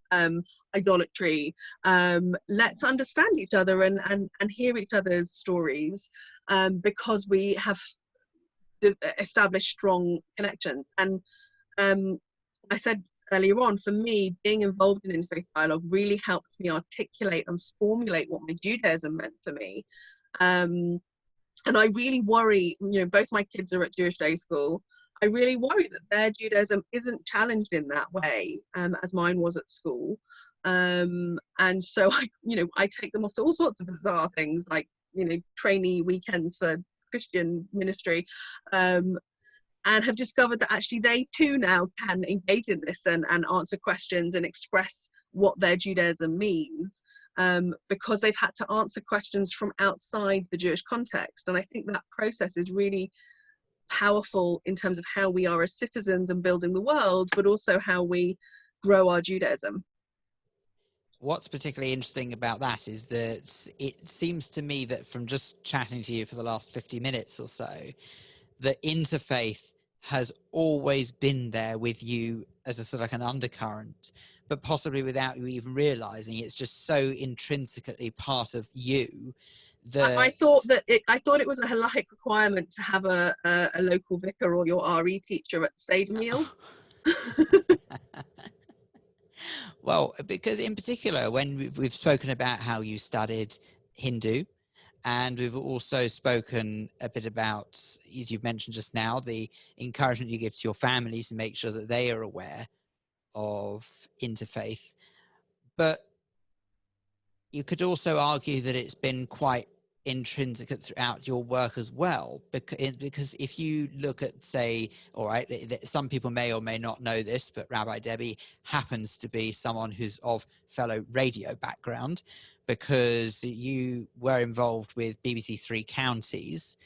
idolatry. Let's understand each other and hear each other's stories, because we have established strong connections. And I said earlier on, for me, being involved in interfaith dialogue really helped me articulate and formulate what my Judaism meant for me. And I really worry, you know, both my kids are at Jewish day school. I really worry that their Judaism isn't challenged in that way, as mine was at school. And so I take them off to all sorts of bizarre things, like, you know, trainee weekends for Christian ministry, and have discovered that actually they too now can engage in this and answer questions and express what their Judaism means, because they've had to answer questions from outside the Jewish context. And I think that process is really powerful in terms of how we are as citizens and building the world, but also how we grow our Judaism. What's particularly interesting about that is that it seems to me that from just chatting to you for the last 50 minutes or so, the interfaith has always been there with you as a sort of like an undercurrent, but possibly without you even realizing. It's just so intrinsically part of you that I thought it was a halachic requirement to have a local vicar or your RE teacher at the Seder meal. Well, because in particular, when we've spoken about how you studied Hindu, and we've also spoken a bit about, as you've mentioned just now, the encouragement you give to your families to make sure that they are aware of interfaith. But you could also argue that it's been quite intrinsic throughout your work as well, because if you look at, say, all right, some people may or may not know this, but Rabbi Debbie happens to be someone who's of fellow radio background, because you were involved with BBC Three Counties.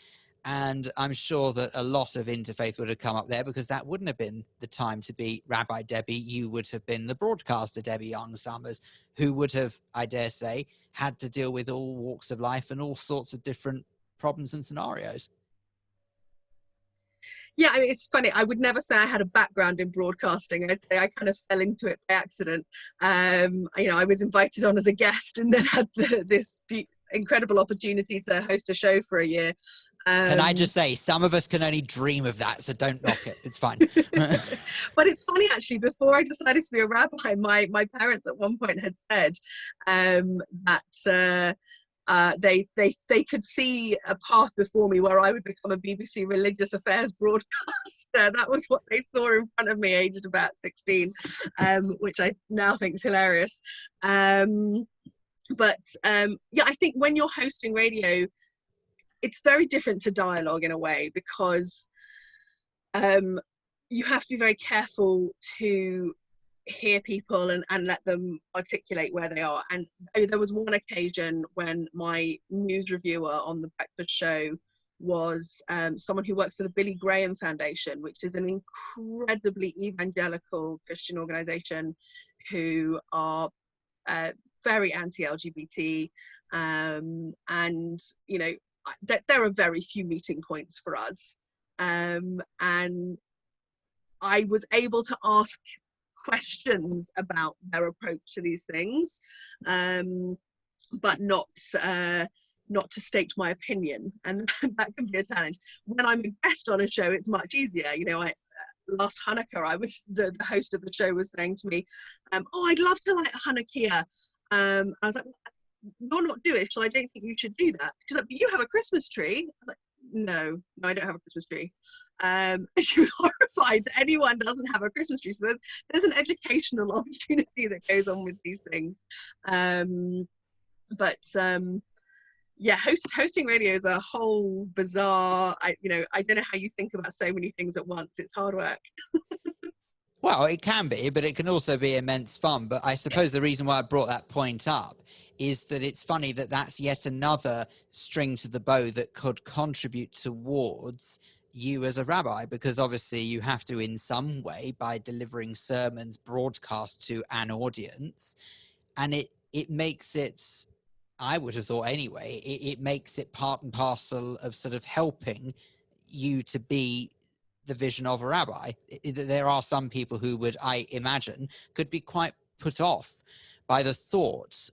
And I'm sure that a lot of interfaith would have come up there, because that wouldn't have been the time to be Rabbi Debbie. You would have been the broadcaster, Debbie Young-Somers, who would have, I dare say, had to deal with all walks of life and all sorts of different problems and scenarios. Yeah, I mean, it's funny. I would never say I had a background in broadcasting. I'd say I kind of fell into it by accident. You know, I was invited on as a guest and then had this incredible opportunity to host a show for a year. Can I just say, some of us can only dream of that, so don't knock it. It's fine. But it's funny, actually, before I decided to be a rabbi, my parents at one point had said that they could see a path before me where I would become a BBC religious affairs broadcaster. That was what they saw in front of me, aged about 16, which I now think is hilarious. Yeah, I think when you're hosting radio, it's very different to dialogue in a way, because you have to be very careful to hear people and let them articulate where they are. And there was one occasion when my news reviewer on the breakfast show was someone who works for the Billy Graham Foundation, which is an incredibly evangelical Christian organization who are very anti-LGBT, and you know, there are very few meeting points for us, and I was able to ask questions about their approach to these things, but not to state my opinion, and that can be a challenge. When I'm a guest on a show, it's much easier. You know, last Hanukkah, I was the host of the show was saying to me, "Oh, I'd love to light a Hanukkah." I was like, "You're not Jewish, so I don't think you should do that." She's like, "But you have a Christmas tree." I was like, no, I don't have a Christmas tree. And she was horrified that anyone doesn't have a Christmas tree. So there's an educational opportunity that goes on with these things. Yeah, hosting radio is a whole bizarre, I don't know how you think about so many things at once. It's hard work. Well, it can be, but it can also be immense fun. But I suppose the reason why I brought that point up is that it's funny that that's yet another string to the bow that could contribute towards you as a rabbi, because obviously you have to, in some way, by delivering sermons, broadcast to an audience. And it makes it, I would have thought anyway, it makes it part and parcel of sort of helping you to be the vision of a rabbi. There are some people who would, I imagine, could be quite put off by the thought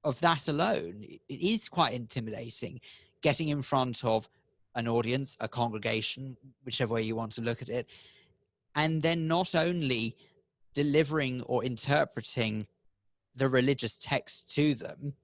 of that alone. It is quite intimidating, getting in front of an audience, a congregation, whichever way you want to look at it, and then not only delivering or interpreting the religious text to them,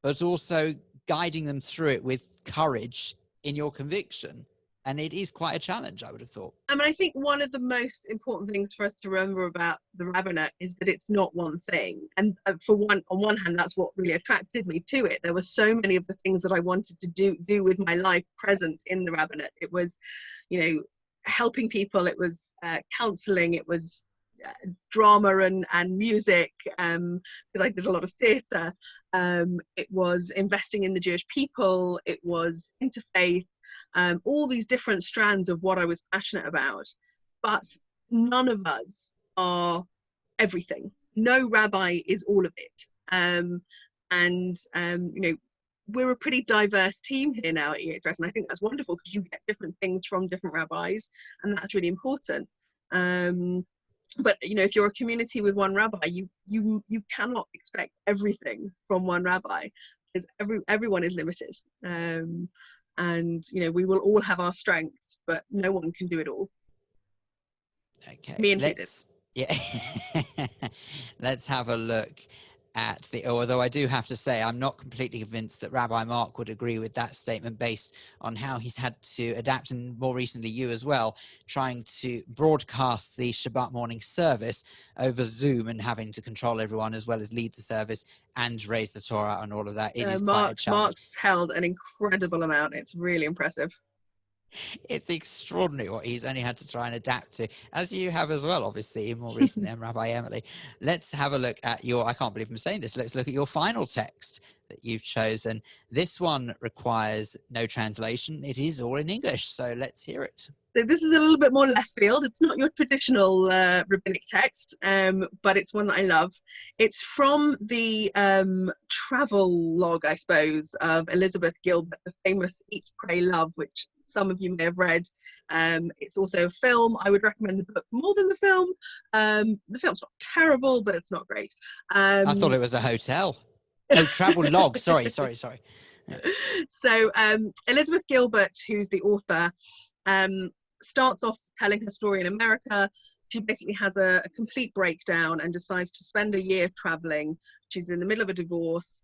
but also guiding them through it with courage in your conviction. And it is quite a challenge, I would have thought. I mean, I think one of the most important things for us to remember about the rabbinate is that it's not one thing. And on one hand, that's what really attracted me to it. There were so many of the things that I wanted to do with my life present in the rabbinate. It was, helping people. It was counselling. It was drama and music, because I did a lot of theatre. It was investing in the Jewish people. It was interfaith. All these different strands of what I was passionate about, but none of us are everything. No rabbi is all of it. We're a pretty diverse team here now at EHS, and I think that's wonderful because you get different things from different rabbis, and that's really important. But if you're a community with one rabbi, you cannot expect everything from one rabbi, because everyone is limited. And we will all have our strengths, but no one can do it all. Okay, me included. Let's have a look at although I do have to say I'm not completely convinced that Rabbi Mark would agree with that statement, based on how he's had to adapt, and more recently you as well, trying to broadcast the Shabbat morning service over Zoom and having to control everyone as well as lead the service and raise the Torah and all of that. It is quite a challenge. Mark's held an incredible amount. It's really impressive. It's extraordinary what he's only had to try and adapt to, as you have as well, obviously, more recently, and Rabbi Emily. Let's have a look at I can't believe I'm saying this, let's look at your final text that you've chosen. This one requires no translation. It is all in English, so let's hear it. This is a little bit more left field. It's not your traditional rabbinic text, but it's one that I love. It's from the travel log, I suppose, of Elizabeth Gilbert, the famous Eat, Pray, Love, which some of you may have read. It's also a film. I would recommend the book more than the film. The film's not terrible, but it's not great. I thought it was a hotel. No, travel log. Sorry. Yeah. So Elizabeth Gilbert, who's the author, starts off telling her story in America. She basically has a complete breakdown and decides to spend a year traveling. She's in the middle of a divorce.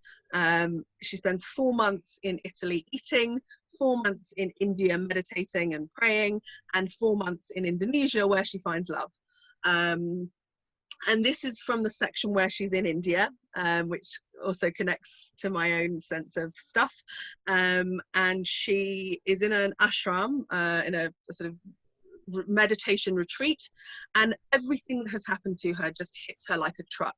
She spends 4 months in Italy eating, 4 months in India meditating and praying, and 4 months in Indonesia where she finds love. And this is from the section where she's in India, which also connects to my own sense of stuff. And she is in an ashram, in a sort of meditation retreat, and everything that has happened to her just hits her like a truck,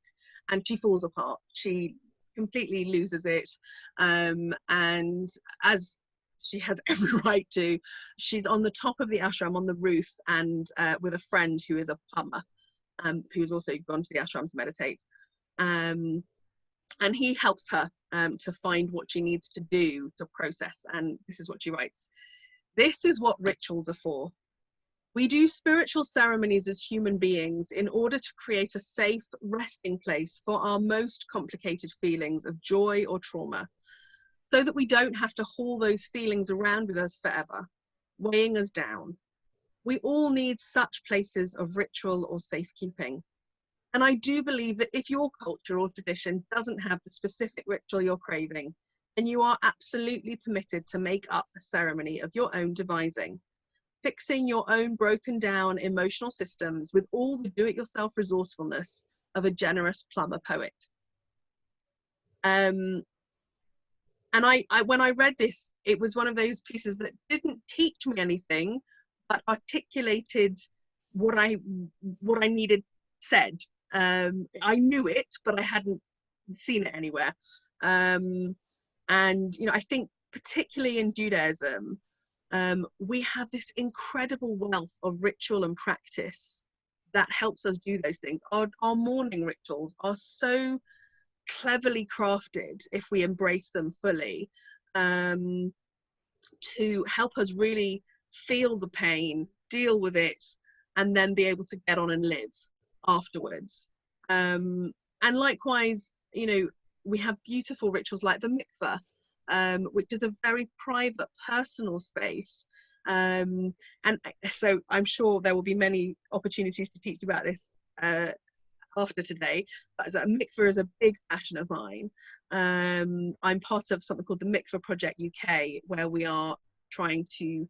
and she falls apart. She completely loses it. And as she has every right to, she's on the top of the ashram on the roof, and with a friend who is a plumber, who's also gone to the ashram to meditate. And he helps her to find what she needs to do to process. And this is what she writes. "This is what rituals are for. We do spiritual ceremonies as human beings in order to create a safe resting place for our most complicated feelings of joy or trauma, so that we don't have to haul those feelings around with us forever, weighing us down. We all need such places of ritual or safekeeping. And I do believe that if your culture or tradition doesn't have the specific ritual you're craving, then you are absolutely permitted to make up a ceremony of your own devising, fixing your own broken down emotional systems with all the do-it-yourself resourcefulness of a generous plumber poet. And I when I read this, it was one of those pieces that didn't teach me anything, but articulated what I needed said. I knew it, but I hadn't seen it anywhere. And I think particularly in Judaism, we have this incredible wealth of ritual and practice that helps us do those things. Our morning rituals are so cleverly crafted, if we embrace them fully, to help us really feel the pain, deal with it, and then be able to get on and live afterwards. And likewise, we have beautiful rituals like the mikveh, which is a very private, personal space. And so I'm sure there will be many opportunities to teach about this after today, but mikveh is a big passion of mine. I'm part of something called the Mikveh Project UK, where we are trying to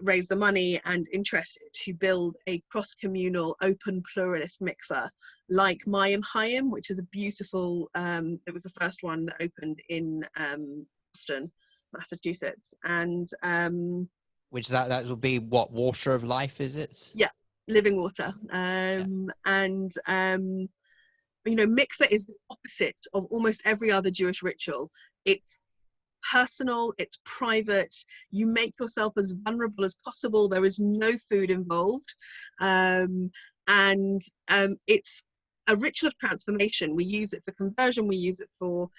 raise the money and interest to build a cross-communal, open, pluralist mikveh, like Mayim Chaim, which is a beautiful, it was the first one that opened in Boston, Massachusetts. And which that will be what, water of life, is it? Yeah, living water. And mikveh is the opposite of almost every other Jewish ritual. It's personal, it's private, you make yourself as vulnerable as possible, there is no food involved, and it's a ritual of transformation. We use it for conversion, we use it for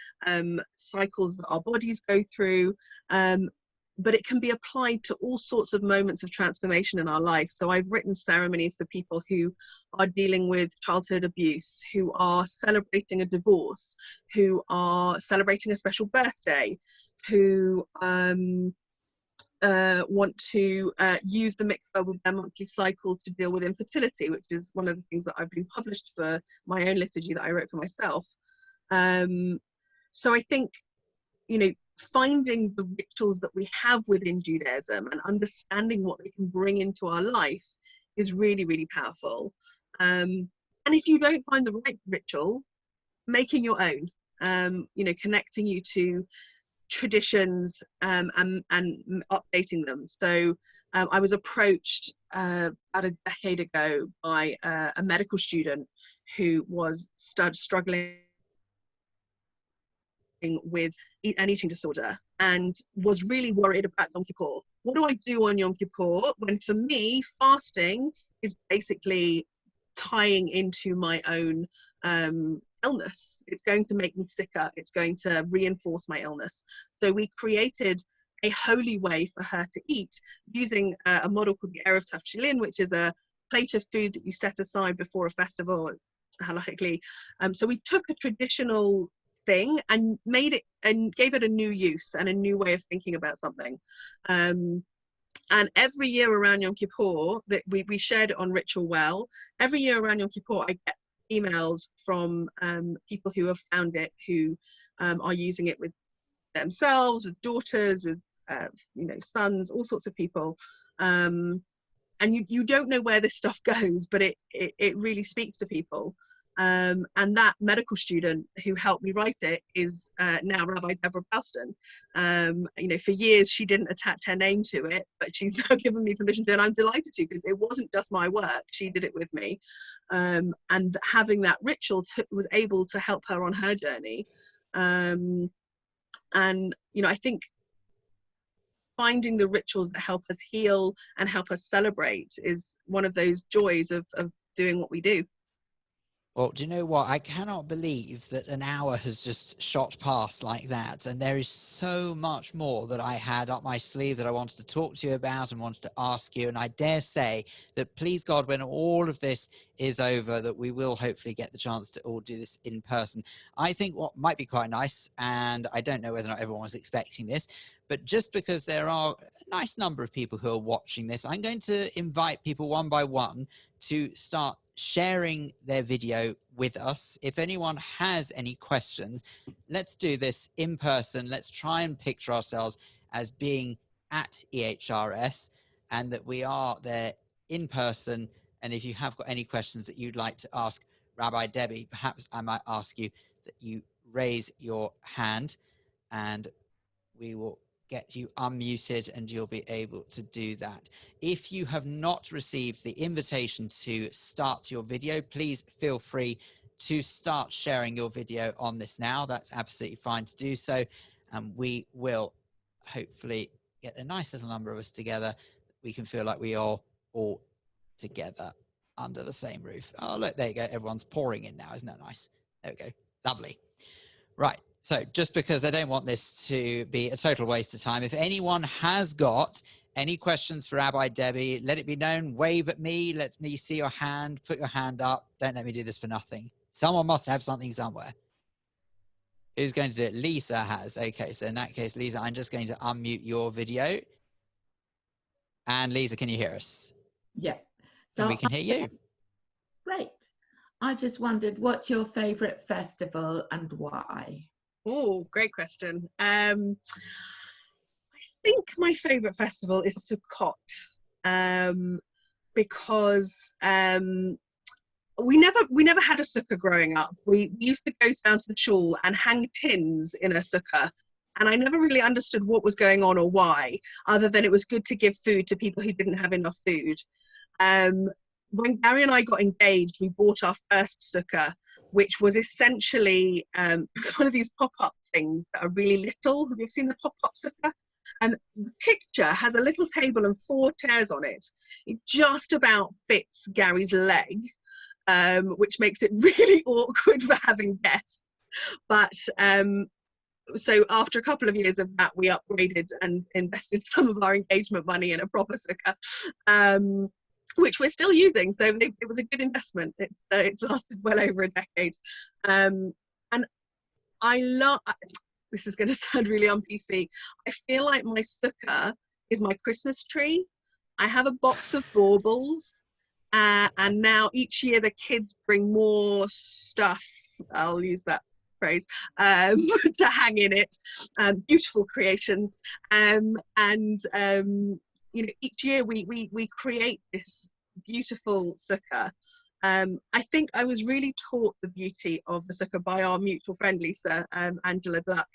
cycles that our bodies go through, but it can be applied to all sorts of moments of transformation in our life. So I've written ceremonies for people who are dealing with childhood abuse, who are celebrating a divorce, who are celebrating a special birthday, who want to use the mikveh with their monthly cycle to deal with infertility, which is one of the things that I've been published for my own liturgy that I wrote for myself. So I think, finding the rituals that we have within Judaism and understanding what they can bring into our life is really, really powerful. And if you don't find the right ritual, making your own, connecting you to traditions and updating them. So I was approached about a decade ago by a medical student who was struggling with an eating disorder and was really worried about Yom Kippur. What do I do on Yom Kippur when, for me, fasting is basically tying into my own illness? It's going to make me sicker. It's going to reinforce my illness. So we created a holy way for her to eat using a model called the Erev Tafshilin, which is a plate of food that you set aside before a festival, halachically. So we took a traditional thing and made it and gave it a new use and a new way of thinking about something. And every year around Yom Kippur, that we shared it on Ritual Well. Every year around Yom Kippur, I get emails from people who have found it, who are using it with themselves, with daughters, with sons, all sorts of people. And you don't know where this stuff goes, but it really speaks to people. And that medical student who helped me write it is now Rabbi Deborah Balston. For years she didn't attach her name to it, but she's now given me permission to, and I'm delighted to, because it wasn't just my work. She did it with me, and having that ritual was able to help her on her journey. And I think finding the rituals that help us heal and help us celebrate is one of those joys of doing what we do. Well, do you know what? I cannot believe that an hour has just shot past like that. And there is so much more that I had up my sleeve that I wanted to talk to you about and wanted to ask you. And I dare say that, please God, when all of this is over, that we will hopefully get the chance to all do this in person. I think what might be quite nice, and I don't know whether or not everyone was expecting this, but just because there are a nice number of people who are watching this, I'm going to invite people one by one to start sharing their video with us. If anyone has any questions, let's do this in person. Let's try and picture ourselves as being at EHRS and that we are there in person. And if you have got any questions that you'd like to ask Rabbi Debbie, perhaps I might ask you that you raise your hand and we will get you unmuted and you'll be able to do that. If you have not received the invitation to start your video, please feel free to start sharing your video on this now. That's absolutely fine to do so. And we will hopefully get a nice little number of us together. We can feel like we are all together under the same roof. Oh, look, there you go. Everyone's pouring in now. Isn't that nice? There we go. Lovely. Right. So just because I don't want this to be a total waste of time, if anyone has got any questions for Rabbi Debbie, let it be known. Wave at me. Let me see your hand. Put your hand up. Don't let me do this for nothing. Someone must have something somewhere. Who's going to do it? Lisa has. Okay. So in that case, Lisa, I'm just going to unmute your video. And Lisa, can you hear us? Yeah. So and we can hear you. Great. I just wondered, what's your favorite festival and why? Oh, great question. I think my favorite festival is Sukkot, because we never had a sukkah growing up. We used to go down to the shul and hang tins in a sukkah, and I never really understood what was going on or why, other than it was good to give food to people who didn't have enough food. When Gary and I got engaged, we bought our first sukkah, which was essentially one of these pop-up things that are really little. Have you seen the pop-up sukkah? And the picture has a little table and 4 chairs on it. It just about fits Gary's leg, which makes it really awkward for having guests. But so after a couple of years of that, we upgraded and invested some of our engagement money in a proper sukkah, which we're still using. So it was a good investment. It's lasted well over a decade. And I love, this is going to sound really un-PC, I feel like my sukkah is my Christmas tree. I have a box of baubles, and now each year the kids bring more stuff, I'll use that phrase, to hang in it, beautiful creations, you know, each year we create this beautiful sukkah. I think I was really taught the beauty of the sukkah by our mutual friend Lisa, Angela Gluck,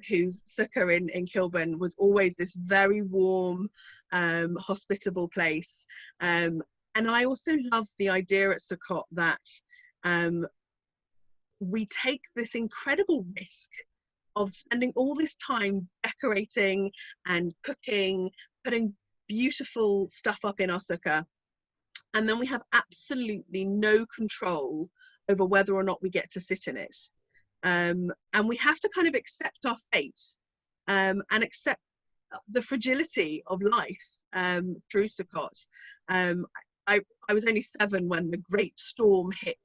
whose sukkah in Kilburn was always this very warm, hospitable place. And I also love the idea at Sukkot that we take this incredible risk of spending all this time decorating and cooking, putting beautiful stuff up in our sukkah, and then we have absolutely no control over whether or not we get to sit in it. And we have to kind of accept our fate, and accept the fragility of life through Sukkot. I was only 7 when the great storm hit,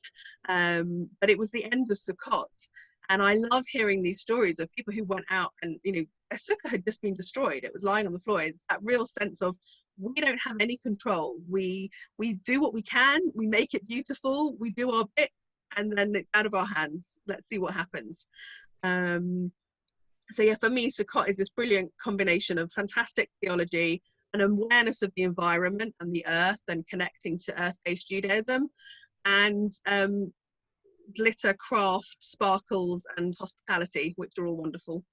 but it was the end of Sukkot. And I love hearing these stories of people who went out and, you know, a sukkah had just been destroyed. It was lying on the floor. It's that real sense of we don't have any control. We do what we can. We make it beautiful. We do our bit, and then it's out of our hands. Let's see what happens. So yeah, for me, Sukkot is this brilliant combination of fantastic theology, an awareness of the environment and the earth and connecting to earth-based Judaism, and glitter, craft, sparkles, and hospitality, which are all wonderful.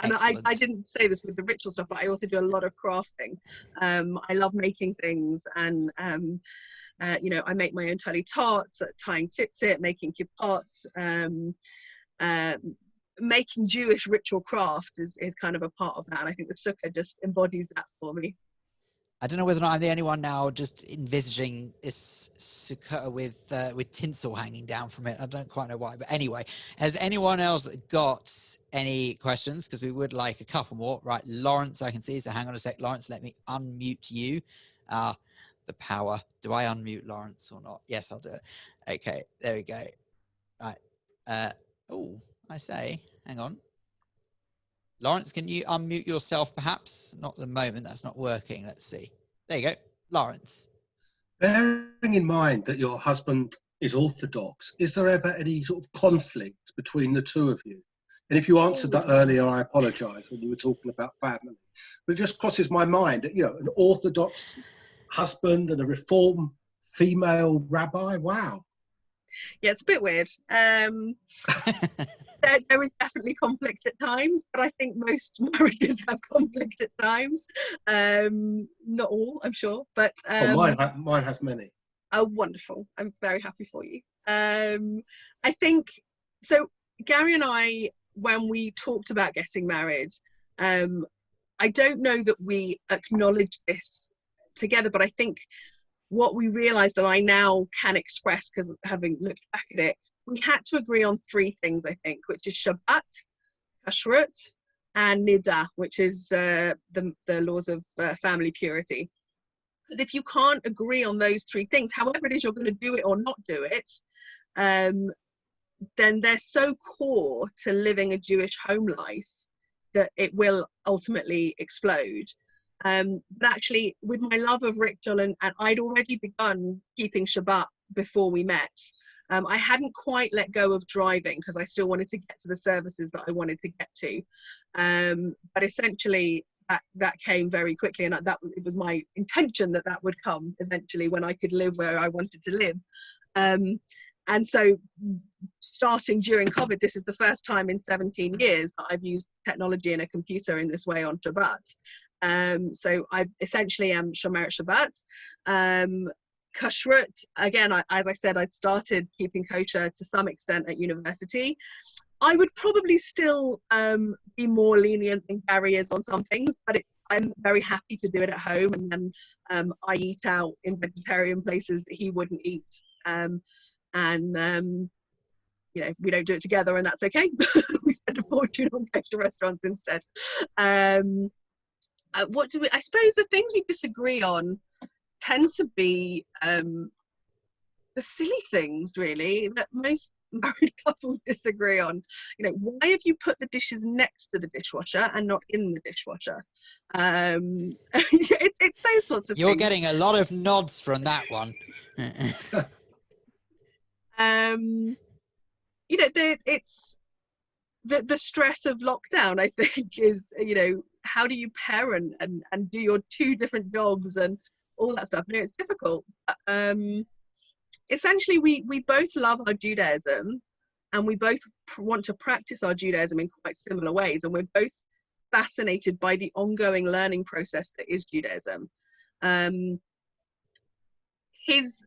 And I didn't say this with the ritual stuff, but I also do a lot of crafting. I love making things, and you know, I make my own tally tarts, tying tzitzit, making kippot, making Jewish ritual crafts is kind of a part of that. And I think the sukkah just embodies that for me. I don't know whether or not I'm the only one now just envisaging this sukkah with tinsel hanging down from it. I don't quite know why, but anyway, has anyone else got any questions? Because we would like a couple more. Right, Lawrence, I can see. So hang on a sec, Lawrence. Let me unmute you. The power. Do I unmute Lawrence or not? Yes, I'll do it. Okay, there we go. Right. Oh, I say, hang on. Lawrence, can you unmute yourself perhaps? Not at the moment, that's not working. Let's see. There you go. Lawrence. Bearing in mind that your husband is Orthodox, is there ever any sort of conflict between the two of you? And if you answered that earlier, I apologise when you were talking about family. But it just crosses my mind that, an Orthodox husband and a Reform female rabbi, wow. Yeah, it's a bit weird. There is definitely conflict at times, but I think most marriages have conflict at times. Not all, I'm sure, but mine has many. Oh, wonderful! I'm very happy for you. I think so. Gary and I, when we talked about getting married, I don't know that we acknowledged this together, but I think what we realized, and I now can express because having looked back at it, we had to agree on three things, I think, which is Shabbat, Kashrut, and Nida, which is the laws of family purity. Because if you can't agree on those three things, however it is you're going to do it or not do it, then they're so core to living a Jewish home life that it will ultimately explode. But actually, with my love of ritual, and I'd already begun keeping Shabbat before we met. I hadn't quite let go of driving because I still wanted to get to the services that I wanted to get to. But essentially, that came very quickly, and it was my intention that would come eventually when I could live where I wanted to live. And so starting during COVID, this is the first time in 17 years that I've used technology and a computer in this way on Shabbat. So I essentially am Shomeret Shabbat. Kashrut, again, as I said, I'd started keeping kosher to some extent at university. I would probably still be more lenient than Gary is on some things, but I'm very happy to do it at home. And then I eat out in vegetarian places that he wouldn't eat. We don't do it together, and that's okay. We spend a fortune on kosher restaurants instead. I suppose the things we disagree on tend to be the silly things, really, that most married couples disagree on. Why have you put the dishes next to the dishwasher and not in the dishwasher? It's those sorts of things. You're getting a lot of nods from that one. It's the stress of lockdown, I think, is, how do you parent and do your two different jobs and all that stuff? It's difficult. Essentially, we both love our Judaism, and we both want to practice our Judaism in quite similar ways, and we're both fascinated by the ongoing learning process that is Judaism. His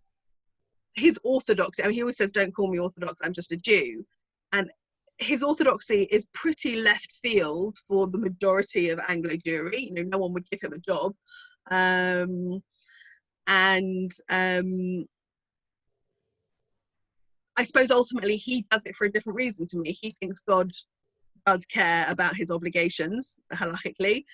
orthodoxy, he always says, don't call me Orthodox, I'm just a Jew. And his orthodoxy is pretty left field for the majority of Anglo Jewry. No one would give him a job. I suppose ultimately he does it for a different reason to me. He thinks God does care about his obligations, halachically.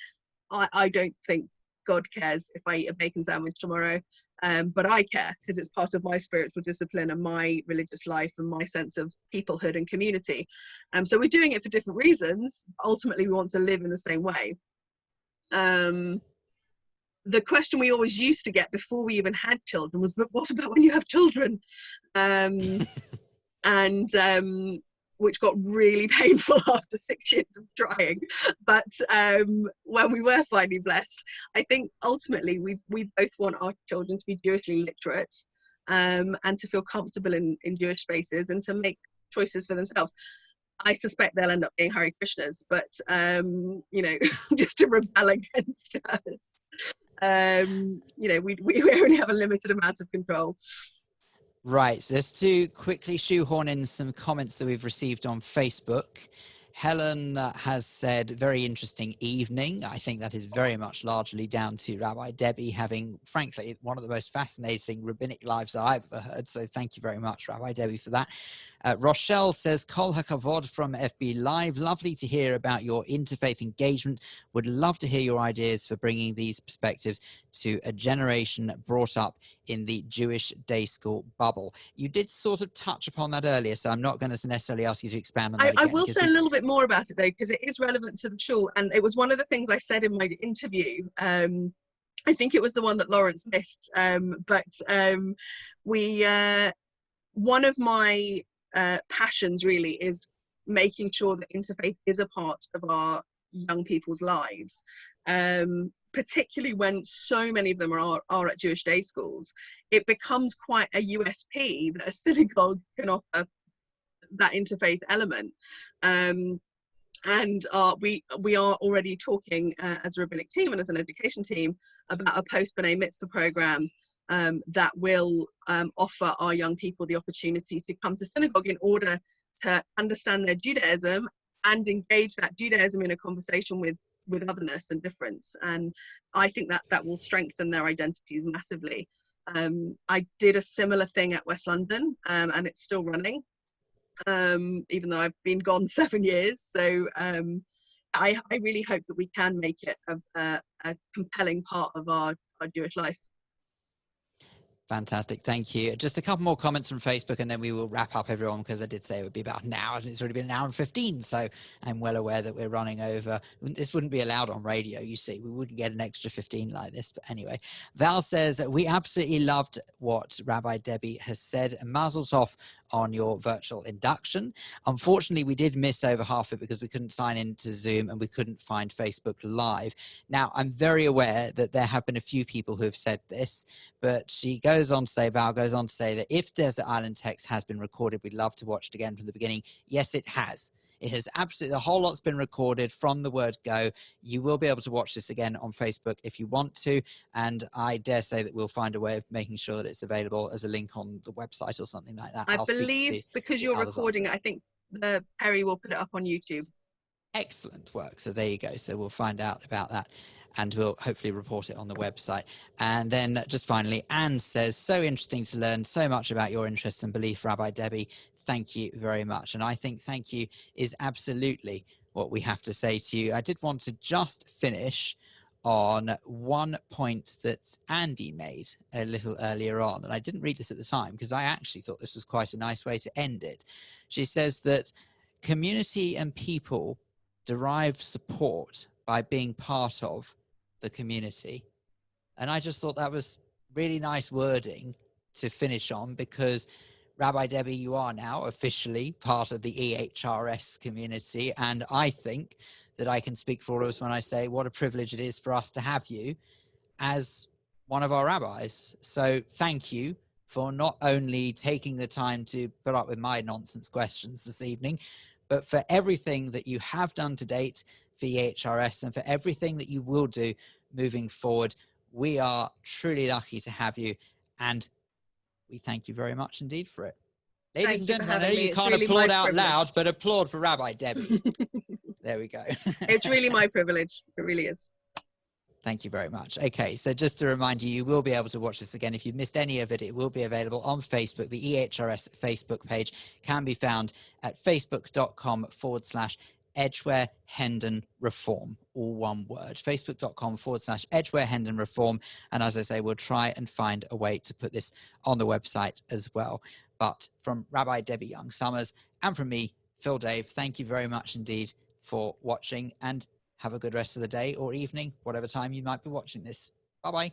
I don't think God cares if I eat a bacon sandwich tomorrow, but I care because it's part of my spiritual discipline and my religious life and my sense of peoplehood and community. So we're doing it for different reasons. Ultimately, we want to live in the same way. The question we always used to get before we even had children was, but what about when you have children? Which got really painful after 6 years of trying. But when we were finally blessed, I think ultimately we both want our children to be Jewishly literate and to feel comfortable in Jewish spaces and to make choices for themselves. I suspect they'll end up being Hare Krishnas, but just to rebel against us. We only have a limited amount of control. Right, so just to quickly shoehorn in some comments that we've received on Facebook. Helen has said, very interesting evening. I think that is very much largely down to Rabbi Debbie having, frankly, one of the most fascinating rabbinic lives that I've ever heard. So thank you very much, Rabbi Debbie, for that. Rochelle says, Kol HaKavod from FB Live. Lovely to hear about your interfaith engagement. Would love to hear your ideas for bringing these perspectives to a generation brought up in the Jewish day school bubble. You did sort of touch upon that earlier, so I'm not going to necessarily ask you to expand on that I again. will say a little bit more about it, though, because it is relevant to the shul, and it was one of the things I said in my interview. I think it was the one that Lawrence missed, one of my passions really is making sure that interfaith is a part of our young people's lives, particularly when so many of them are at Jewish day schools. It becomes quite a USP that a synagogue can offer that interfaith element, and we are already talking as a rabbinic team and as an education team about a post B'nai Mitzvah program that will offer our young people the opportunity to come to synagogue in order to understand their Judaism and engage that Judaism in a conversation with otherness and difference. And I think that will strengthen their identities massively. I did a similar thing at West London, and it's still running, even though I've been gone 7 years. So I really hope that we can make it a compelling part of our Jewish life. Fantastic. Thank you. Just a couple more comments from Facebook and then we will wrap up, everyone, because I did say it would be about an hour and it's already been an hour and 15. So I'm well aware that we're running over. This wouldn't be allowed on radio, you see. We wouldn't get an extra 15 like this. But anyway, Val says, we absolutely loved what Rabbi Debbie has said. Mazel tov on your virtual induction. Unfortunately, we did miss over half of it because we couldn't sign into Zoom and we couldn't find Facebook Live. Now, I'm very aware that there have been a few people who have said this, but Val goes on to say that if Desert Island Text has been recorded, we'd love to watch it again from the beginning. Yes, it has. It has absolutely, the whole lot's been recorded from the word go. You will be able to watch this again on Facebook if you want to. And I dare say that we'll find a way of making sure that it's available as a link on the website or something like that. I believe because you're recording it, I think Perry will put it up on YouTube. Excellent work. So there you go. So we'll find out about that and we'll hopefully report it on the website. And then just finally, Anne says, so interesting to learn so much about your interests and belief, Rabbi Debbie. Thank you very much. And I think thank you is absolutely what we have to say to you. I did want to just finish on one point that Andy made a little earlier on. And I didn't read this at the time because I actually thought this was quite a nice way to end it. She says that community and people derive support by being part of the community. And I just thought that was really nice wording to finish on, because Rabbi Debbie, you are now officially part of the EHRS community. And I think that I can speak for all of us when I say what a privilege it is for us to have you as one of our rabbis. So thank you for not only taking the time to put up with my nonsense questions this evening, but for everything that you have done to date for EHRS and for everything that you will do moving forward. We are truly lucky to have you, and we thank you very much indeed for it. Ladies and gentlemen, I know you can't applaud out loud, but applaud for Rabbi Debbie. There we go. It's really my privilege. It really is. Thank you very much. Okay, so just to remind you, you will be able to watch this again. If you missed any of it, it will be available on Facebook. The EHRS Facebook page can be found at facebook.com/Edgware Hendon Reform, all one word, facebook.com/Edgware Hendon Reform. And as I say, we'll try and find a way to put this on the website as well. But from Rabbi Debbie Young-Somers and from me, Phil Dave, thank you very much indeed for watching, and have a good rest of the day or evening, whatever time you might be watching this. Bye-bye.